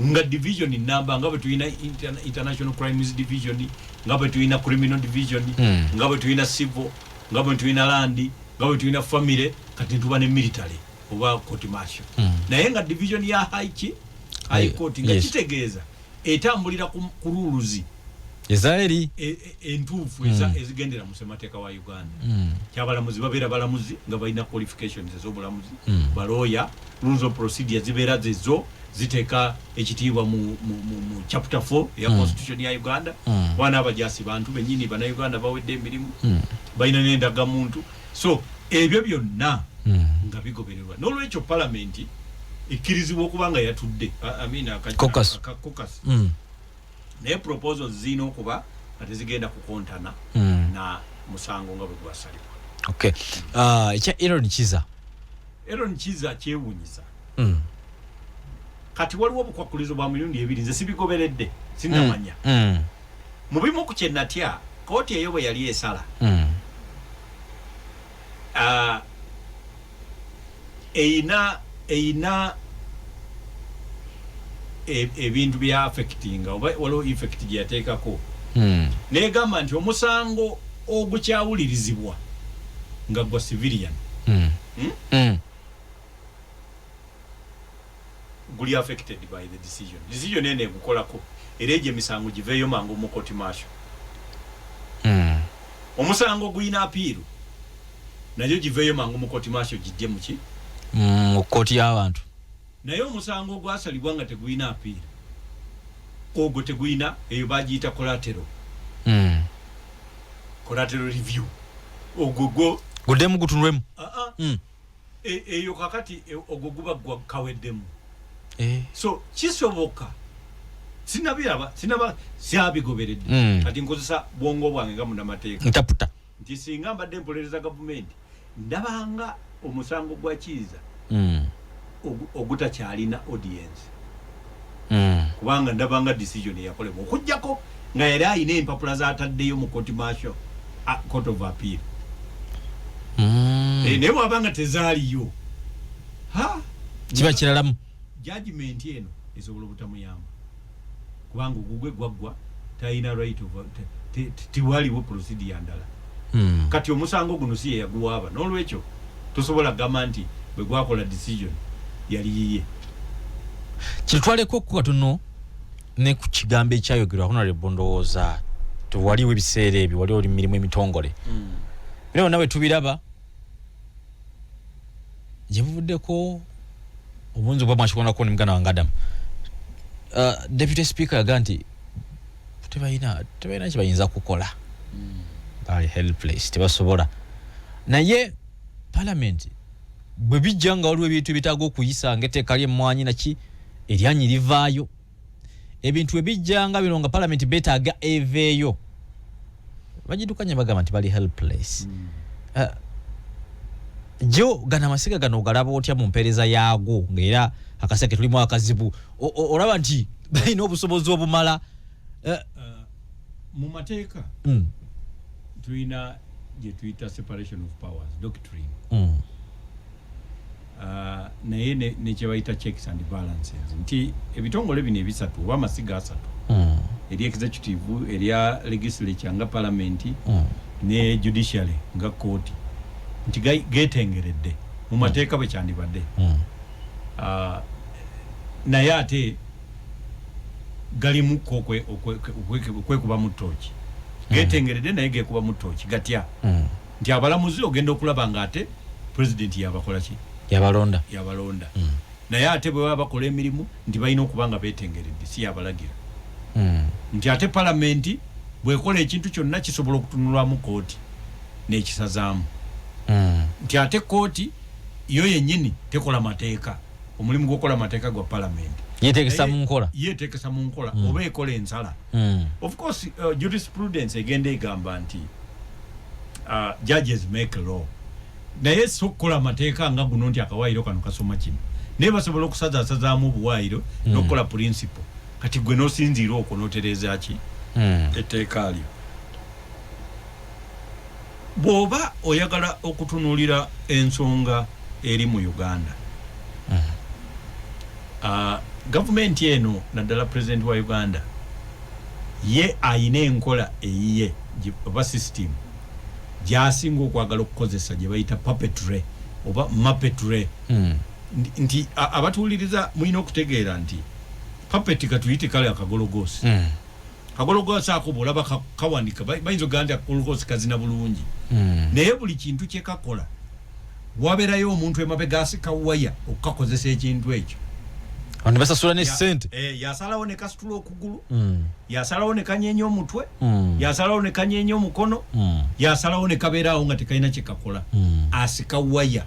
Speaker 1: nga division namba nga bwe tulina international crimes division nga bwe tulina criminal division nga bwe tulina civil nga bwe tulina land nga bwe tulina family kati tuba ne military oba court martial naye nga division ya high court nga kitegeeza etambulira ku rules
Speaker 2: ezaeri
Speaker 1: entuufu ezigendera mu ssemateeka wa Uganda kyabalamuzi babeera balamuzi nga balina qualifications ez'obulamuzi balooya rules of procedure zibeera zezo ziteeka ekitiibwa mu chapter 4 eya constitution ya Uganda wana abajasi bantu bennyini bannayuganda bawedde emirimu balina n'endagamuntu so ebyo byonna nga bigobererwa n'olwekyo Parliament ekkirizibwa okuba nga yatudde
Speaker 2: caucus
Speaker 1: naye proposals zina okuba nga tezigenda kukontana na musango nga bwe gwasalibwa.
Speaker 2: Okay. Ekya Aaron Kiza kyewunyiza kati waliwo obukwakulizo bwa mirundi ebiri nze sibigoberedde sinamanya mu bimu ku kye natya kooti eyo bwe yali esala eyina ebintu bya affectinga oba waliwo effect gye yateekako negamba nti omusango ogukyawulirizibwa nga gwa civilian guli affected by the decision ene egukolako era egyo emisango giveeyo mangu mu court martial omusango guyina apiiru nayo giveeyo mangu mu court martial gijje muki mu kooti y'abantu
Speaker 1: naye omusango ogwasalibwa nga teguyina apiiru ogwo teguyina eyo bagiyita collateral review ogwo
Speaker 2: guddemu gutunulwemu
Speaker 1: eyo kakati ogwo guba gwakaweddemu so kisoboka sinabigoberedde kati nkozesa bwongo bwange nga munnamateeka
Speaker 2: ntaputa
Speaker 1: nti singa mbadde mpolereza gavumenti ndabanga omusango gwa Kiza ogutakyalina audience kubanga ndabanga decision eyakolebwa okujjako nga yali ayina empapula zataddeyo mu court martial court of appeal naye bwabanga tezaaliyo
Speaker 2: kiba kiralamu
Speaker 1: judgment eno esobola obutamuyamba kubanga ogugwe gwaggwa talina right of tiwaliwo procedure ndala kati omusango guno si yeyaguwaaba n'olwekyo tosobola gamba nti bwe gwakola decision yali yiye
Speaker 2: kitwaleko katono ne ku kigambo ekyayogerwa honorable ndowooza waliwo ebiseera ebyo wali oli mirimu emitongole bino nawe tubiraba gye buvuddeko obunzi bwa mwakikonako ne muganda wange Adam Deputy Speaker yaga nti tebalina kye bayinza kukola bali helpless tebasobola naye Parliament bwe bijja nga waliwo ebintu bitaaga okuyisa ng'etteeka ly'emmwanyi naki eryanyi livaayo ebintu ebijja nga bino nga Parliament beetaaga eveeyo bagidukanya bagamba nti bali helpless jo gana amasiga gano ogalaba otya mu mpeereza yaago ng'era akaseke tulimu akazibu olaba nti balina obusobozi obumala
Speaker 1: mu mateeka tulina gye tuyita separation of powers doctrine naye nekye bayita checks and balances nti ebitongole bino ebisatu oba amasiga asatu eri executive erya legislature nga parliament ne judiciary nga court nti getengeredde mu mateeka bwe kyandibadde naye ate galimu okwekuba mu ttooki getengeredde naye gekuba mu ttooki gatya nti abalamuzi ogenda okulaba nga ate president yabakola ki yabalonda naye ate bwe baba bakola emirimu nti balina okuba nga betengeredde si yabalagira nti ate palamenti bwekola ekintu kyonna kisobola okutunulwamu kooti n'ekisazaamu nti ate kooti yo yennyini tekola mateeka omulimu gw'okola mateeka gwa palamenti
Speaker 2: yeetekesa mu nkola oba ekola ensala of course jurisprudence egenda egamba nti judges make law naye so kukola mateeka nga guno nti akawaayiro kano kasoma kino naye basobola okusazasazaamu obuwaayiro n'okukola principle kati gwe n'osinziira okwo n'otereeza ki etteeka lyo bw'oba oyagala okutunuulira ensonga eri mu Uganda gavumenti eno naddala president wa Uganda ye ayina enkola eyiye oba system gyasinga okwagala okukozesa gye bayita puppetry oba muppetry nti abatuuliriza mulina okutegeera nti puppet katuyite kale akagologosi kagologosi ako bw'olaba kawanika bayinza okugamba nti akagologosi kazina bulungi naye buli kintu kye kakola wabeerayo omuntu emabega asika waya okukakozesa ekintu ekyo ne basasula ne ssente
Speaker 1: yasalawo ne kasitula okugulu yasalawo ne kanyeenya omutwe yasalawo ne kanyeenya omukono yasalawo ne kabeeraawo nga tekalina kye kakola asika waya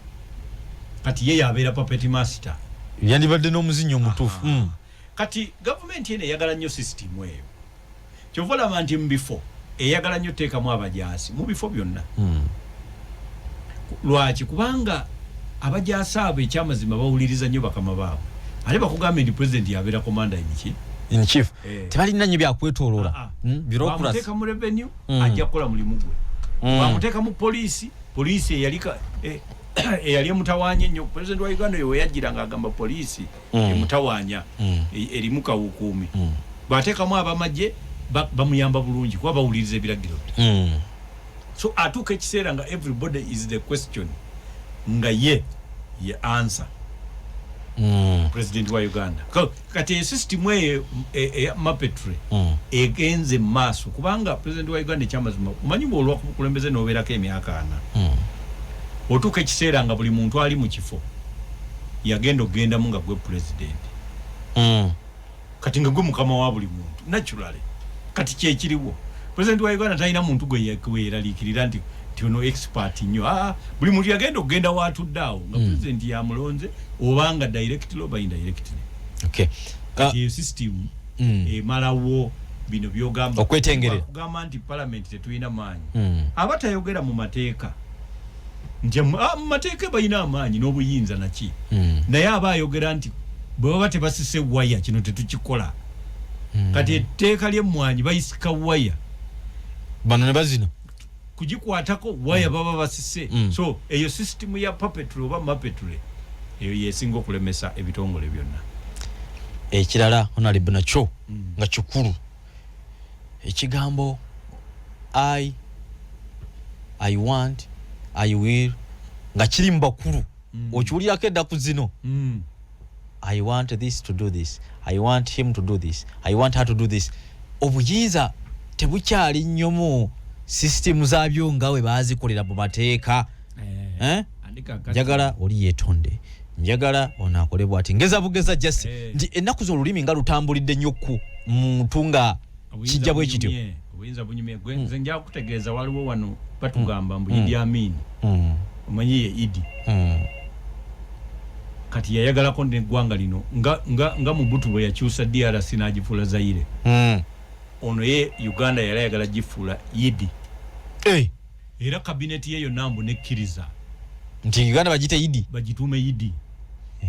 Speaker 1: kati ye yabeera puppet master
Speaker 2: yandibadde n'omuzinyo omutuufu
Speaker 1: kati gavumenti eno eyagala nnyo sisitimu eyo kyova olaba nti mu bifo eyagala nnyo teekamu abajaasi mu bifo byonna lwaki kubanga abajaasi abo ekyamazima bawuliriza nnyo bakama baabwe ate bakugambye nti president yabeera commander
Speaker 2: in chief tebalina nnyo byakwetooloola
Speaker 1: bamuteeka mu revenue ajja kukola mulimu gwe bamuteeka mu poliisi eyali emutawaanya ennyo president wa Uganda oyo weyajjira ng'agamba poliisi emutawaanya erimu kawukuumi bw'ateekamu abamagye bamuyamba bulungi kuba bawuliriza ebiragiro so atuuka ekiseera nga everybody is the question nga ye answer president wa Uganda kati system eyo eya muppetry egenze mu maaso kubanga president wa Uganda ekyamazima omanyi bw'olwa kulembeze n'obeerako emyaka 4 otuuka ekiseera nga buli muntu ali mu kifo yagenda okugendamu nga gwe president kati nga gwe mukama wa buli muntu naturally kati kyekiriwo president wa Uganda talina muntu gwe yeraliikirira nti ono expert nnyo buli muntu yagenda okugenda waatuddaawo nga president yamulonze obanga directly oba indirectly kati system emalawo bino byogamba
Speaker 2: okwetengerera
Speaker 1: kugamba nti parliament tetulina maanyi abatayogera mu mateeka nti mu mateeka balina amaanyi n'obuyinza naki naye aba ayogera nti bwe baba tebasise waya kino tetukikola kati etteeka ly'emmwanyi bayisika waya
Speaker 2: bano ne bazina
Speaker 1: kugikwatako waya baba basise so eyo system ya puppetry oba muppetry eyo yesinga okulemesa ebitongole byonna
Speaker 2: ekirala honorable nakyo nga kikulu ekigambo I want I will nga kiri mu bakulu okiwulirako eddaku zino I want this to do this I want him to do this I want her to do this obuyinza tebukyali nnyo mu system zaabyo nga we baazikolera mu mateeka njagala oli yeetonde njagala onaakolebwa ati ngeza bugeza jasi nti ennaku z'olulimi nga lutambulidde nnyo ku muntu nga kijja bwe kityo
Speaker 1: obuyinza bunyumye nze nja kutegeeza waliwo wano batugamba mbu Idi Amin omanyi ye Idi kati yayagalako n'eggwanga lino nga Mobutu bwe yakyusa DRC n'agifuula Zaire ono ye Uganda yali ayagala gifuula Idi era kabineti ye yonna mbu nekkiriza
Speaker 2: nti Uganda bagite Idi
Speaker 1: bagituume Idi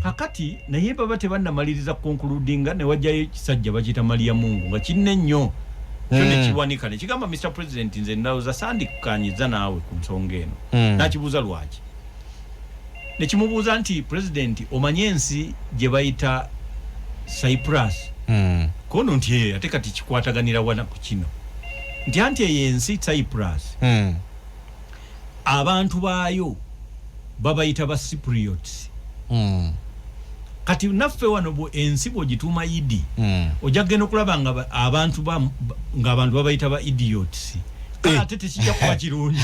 Speaker 1: kakati naye baba tebannamaliriza konkuludinga ne wajjayo ekisajja bakiyita Maria Mungu nga kinne nnyo kyo ne kiwanika ne kigamba Mr. President nze ndowooza sandikkanyiza naawe ku nsonga eno n'akibuuza lwaki ne kimubuuza nti President omanye ensi gye bayita Cyprus kono nti ate kati kikwataganira wana ku kino nti anti eyo ensi Cyprus abantu baayo babayita ba Cypriots kati naffe wano bo ensi bw'ogituuma Idi ojja kugenda okulaba nga abantu babayita ba idiots ate tekijja kuba kirungi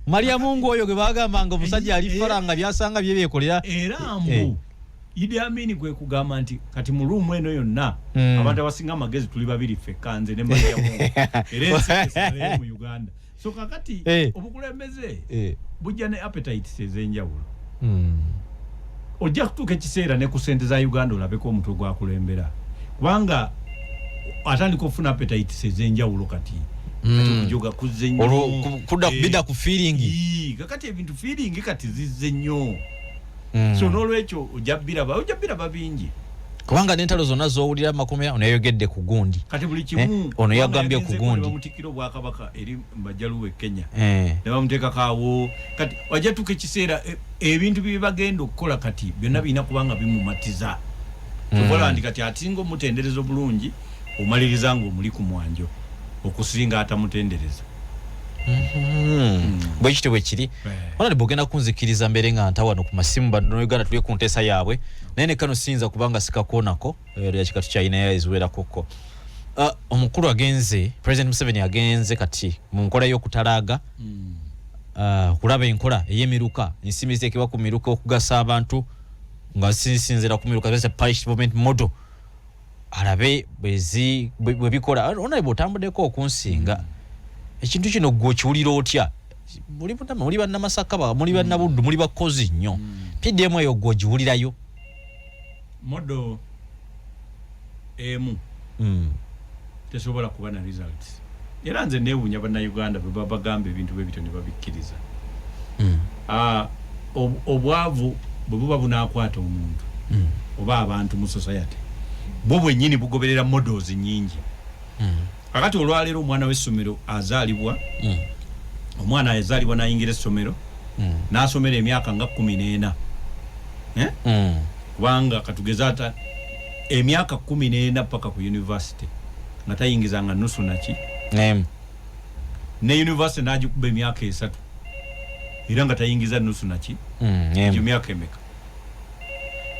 Speaker 2: Maria Mungu oyo gwe bagambanga omusajja alifaranga byasanga bye byekolera
Speaker 1: era mbu Idi Amin kwe kugamba nti kati mu luumu eno yonna abantu abasinga amagezi tuli babiri ffe kanze ne Maria Mungu era ensi esale mu Uganda so kakati obukulembeze bujja ne appetites ez'enjawulo ojja kutuuka ekiseera ne ku ssente za Uganda olabeko omutwe gwakulembera kubanga atandika okufuna appetites ez'enjawulo kati okujoga kuzze nnyo
Speaker 2: kudda kubida ku feeling
Speaker 1: kakati ebintu feeling kati zizze nnyo so n'olwekyo ojja biraba bingi
Speaker 2: kubanga n'entalo zonna z'owulira amakumi onayogedde ku gundi
Speaker 1: kati buli kimu
Speaker 2: ono yagambye ku gundi
Speaker 1: bamutikira obwakabaka eri Mbajaluwe Kenya ne bamuteekako awo kati wajja tuuka ekiseera ebintu bye bagenda okukola kati byonna birina kubanga bimumatiza tukola ndi kati atinga omutendereza obulungi omaliriza nga omuli ku mwanjo okusinga atamutendereza
Speaker 2: bwe kityo bwe kiri ona bwogenda kunzikiriza mbere nga ntawano ku masimu bano Uganda tuli ku nteesa yaabwe naye ne kano siyinza kubanga sikakoonako ya kikatu kya ina eziwerako omukulu agenze President Museveni agenze kati mu nkola y'okutalaaga kulaba enkola ey'emiruka ensimbi ziteekebwa ku miruka okugasa abantu nga zisinzira ku miruka zese parish development model alabe bwe bikola ona bw'otambuddeko okunsinga ekintu kino gwe kiwulira otya muli bannamasaka muli bannabuddu muli bakozi nnyo PDM eyo gwe giwulirayo
Speaker 1: modo emu tesobola kuba na results era nze neewuunya bannayuganda bwe babagamba ebintu bwe bityo ne babikkiriza obwavu bwe buba bunaakwata omuntu oba abantu mu society bo bwennyini bugoberera models nnyingi kakati olwaleero omwana w'essomero azaalibwa omwana yazaalibwa n'ayingira essomero n'asomera emyaka nga 14 kubanga katugeza ata emyaka 14 paka ku university nga tayingizanga nusu naki ne university n'agikuba emyaka 3 era nga tayingiza nusu naki emyaka emeka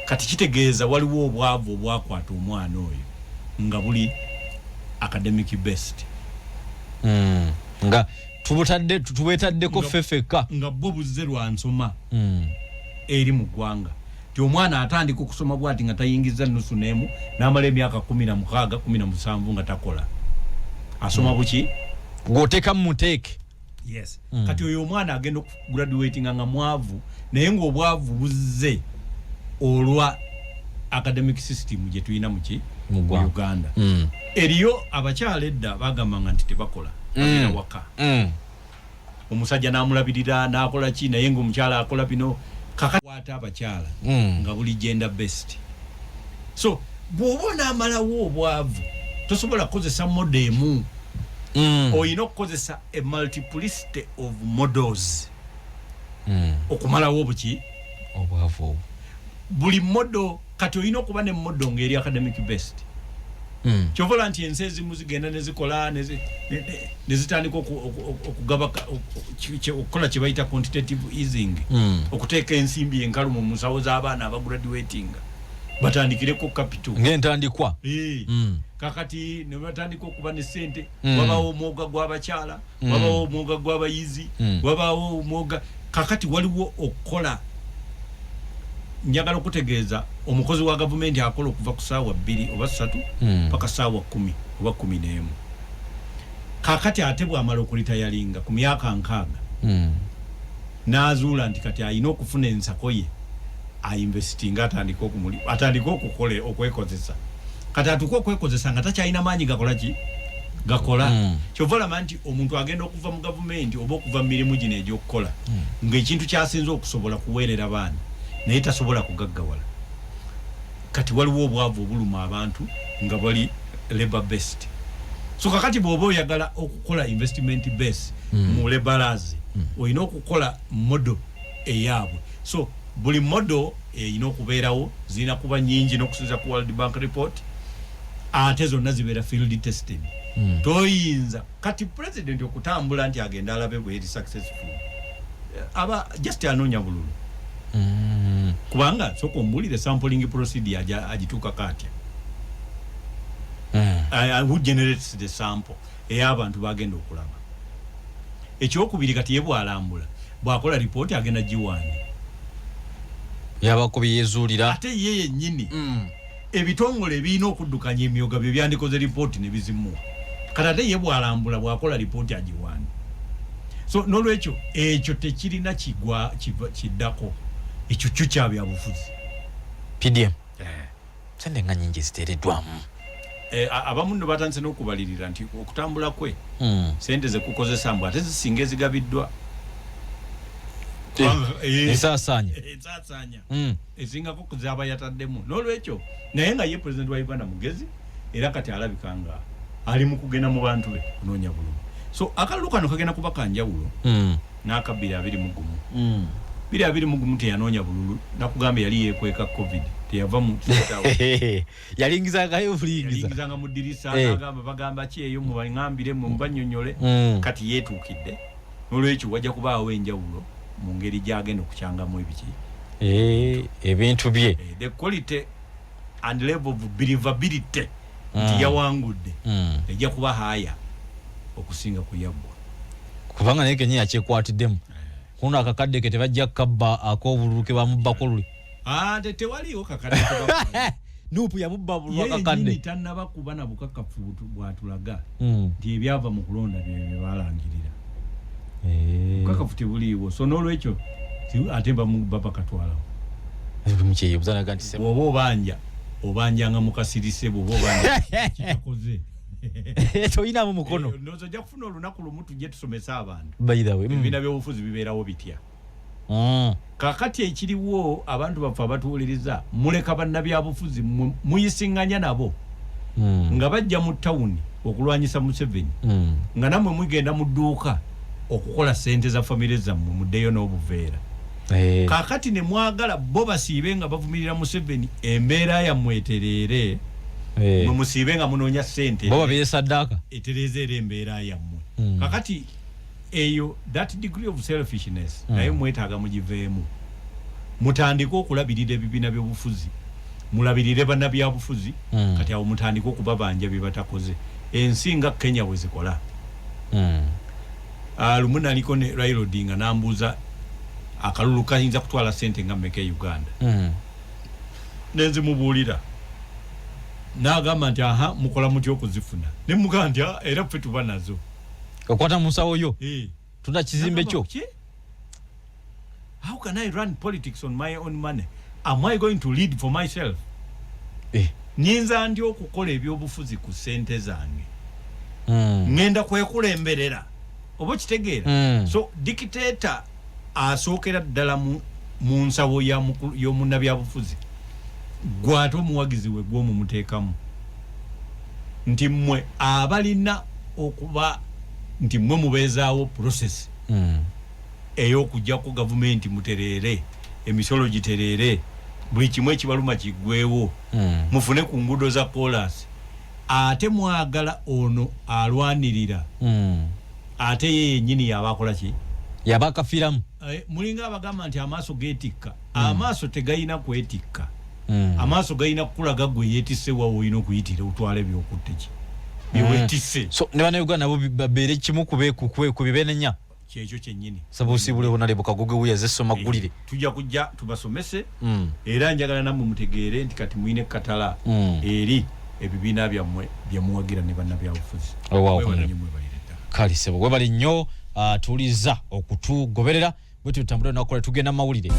Speaker 1: kati kitegeeza waliwo obwavu obwakwata omwana oyo nga buli academic best
Speaker 2: nga tubwetaddeko fefeka
Speaker 1: nga bwo buzze lwa nsoma eri mu ggwanga ti omwana atandika okusoma bwati nga tayingiza nusu n'emu n'amala emyaka 16 17 nga takola asoma buki
Speaker 2: ng'oteeka mumuteeke
Speaker 1: yes kati oyo omwana agenda okugraduatinga nga mwavu naye ng'obwavu buzze olwa academic system gye tulina muki mu Uganda eriyo abakyala edda bagambanga nti tebakola bagenda waka omusajja n'amulabirira n'akola ki naye ng'omukyala akola bino kakakwata abakyala nga buli gender best so bw'oba n'amalawo obwavu tosobola kukozesa modo emu oyina okukozesa a multiplicity of models okumalawo obuki
Speaker 2: obwavu
Speaker 1: buli modo kati oyina okuba ne modo ng'eri academic best kyovola nti ensi ezimu zigenda nezikola nezitandika okugaba okukola kye bayita quantitative easing okuteeka ensimbi enkalu mu nsawo z'abaana abagraduatinga batandikireko capital
Speaker 2: ng'entandikwa
Speaker 1: kakati ne batandika okuba ne ssente wabawo omwoga gw'abakyala wabawo omwoga gw'abayizi wabawo omwoga kakati waliwo okukola njagala okutegeeza omukozi wa gavumenti akola okuva ku ssaawa 2 oba 3 paka ssaawa 10 oba 11 kakati ate bw'amala okulitayalinga ku myaka 6 n'azuula nti kati alina okufuna ensako ye ainvestinga atandika okukola okwekozesa kati atuka okwekozesa nga takyalina maanyi gakola kyova olaba nti omuntu agenda okuva mu gavumenti oba okuva mu mirimu gino egy'okukola ng'ekintu kyasinza okusobola kuweerera baana naye tasobola kugaggawala kati waliwo obwavu obuluma abantu nga bali labor based so kakati bw'oba oyagala okukola investment base mu laborers olina okukola modo eyaabwe so buli modo erina okubeerawo zirina kuba nyingi n'okusinza ku World Bank report ate zonna zibeera field tested toyinza kati president okutambula nti agenda alabe bweri successful aba just anoonya bululu kubanga soko mbulire sampling procedure agituuka katya who generates the sample ey'abantu bagenda okulaba ekyokubiri kati ye bw'alambula bw'akola report agenda giwaani
Speaker 2: yabakubi yezuulira
Speaker 1: ate ye yennyini ebitongole ebirina okuddukanya emyoga bye byandikoze report ne bizimuwa kati ate ye bw'alambula bw'akola report agiwaani so n'olwekyo ekyo tekirina kiddako ekyo kyo kya byabufuzi
Speaker 2: PDM sente nga nyingi ziteereddwamu
Speaker 1: abamu nno batandise n'okubalirira nti okutambula kwe sente ze kukozesa mbw ate zisinga ezigabiddwa
Speaker 2: esaasaanya
Speaker 1: ezingako kuzaba yataddemu n'olwekyo naye nga ye president wa Uganda mugezi era kati alabika nga ali mu kugenda mu bantu be kunoonya bululu so akalulu kano kagenda kuba kanjawulo n'aka 2021 2021 teyanoonya bululu nakugambye yali yeekweka covid teyava mu
Speaker 2: yalingizanga
Speaker 1: mu ddirisa bagamba ki eyo mubangambire mubanyonyole kati yeetuukidde n'olwekyo wajja kubaawo enjawulo mu ngeri gy'agenda okukyangamu ebiki
Speaker 2: ebintu bye
Speaker 1: the quality and level of believability nti yawangudde ejja kuba haya okusinga kuyabbwa
Speaker 2: kubanga naye kenyini akyekwatiddemu kuno akakadde ke tebajja kabba ak'obululu ke bamubbako luli
Speaker 1: tewaliwo kakadde
Speaker 2: nuupu yamubba bululu akakadde
Speaker 1: ye tannaba kuba na bukakafu bw'atulaga nti ebyava mu kulonda bye balangirira bukakafu tebuliiwo so n'olwekyo ate babakatwalawo bw'oba obanjanga mukasirise bw'oba obanja kitakoze
Speaker 2: toyinamu mukono
Speaker 1: nozo ja kufuna olunaku lumu tujje tusomesa abantu
Speaker 2: ebibiina
Speaker 1: by'obufuzi bibeerawo bitya kakati ekiriwo abantu baffe abatuwuliriza muleka bannabyabufuzi muyisinganya nabo nga bajja mu tawuni okulwanyisa Museveni nga nammwe mugenda mu dduuka okukola ssente za famire zammwe muddeyo n'obuveera kakati ne mwagala bo basiibe nga bavumirira Museveni embeera yammwe etereere mwe musiibe nga munoonya ssente
Speaker 2: bo babire saddaaka
Speaker 1: etereeza era embeera yammwe kakati eyo that degree of selfishness naye mwetaaga mugiveemu mutandike okulabirira ebibiina by'obufuzi mulabirire bannabyabufuzi kati awo mutandike okubabanja bye batakoze ensi nga Kenya bwe zikola lumu naliko ne Raila Odinga n'ambuuza akalulu kayinza kutwala ssente nga mmeka e Uganda nenzimubuulira n'agamba nti mukola mutya okuzifuna ne mugamba nti era ffe tuba nazo
Speaker 2: okwata mu nsawo yo tuna kizimbe kyo
Speaker 1: how can I run politics on my own money am I going to lead for myself nyinza ndi okukola ebyobufuzi ku ssente zange ngenda kwekulemberera oba kitegeera so dictator asookera ddala mu nsawo y'omunnabyabufuzi gwate omuwagizi we gw'omumuteekamu nti mmwe abalina okuba nti mmwe mubeezaawo process ey'okujja ku gavumenti mutereere emisolo gitereere buli kimu ekibaluma kiggwewo mufune ku nguudo za kolas ate mwagala ono alwanirira ate ye yennyini yabakola ki
Speaker 2: yabakafiramu
Speaker 1: mulinga abagamba nti amaaso geetikka amaaso tegayina kwetikka amaaso galina kukulaga gwe yeetisse wawe olina okuyitira otwale byokutte ki byewetisse
Speaker 2: so ne bannayuganda nabo babeere kimu ku bibenenya
Speaker 1: kyekyo kyennyini
Speaker 2: sabusiibule honale bukagoge wuyaze soma ggulire
Speaker 1: tujja kujja tubasomese era njagala nammwe mutegeere nti kati muyine katala eri ebibiina byammwe byemuwagira ne bannabyabufuzi
Speaker 2: kalisebo webali nnyo tuliza okutugoberera bwe tutambula nakola tugenda mawulire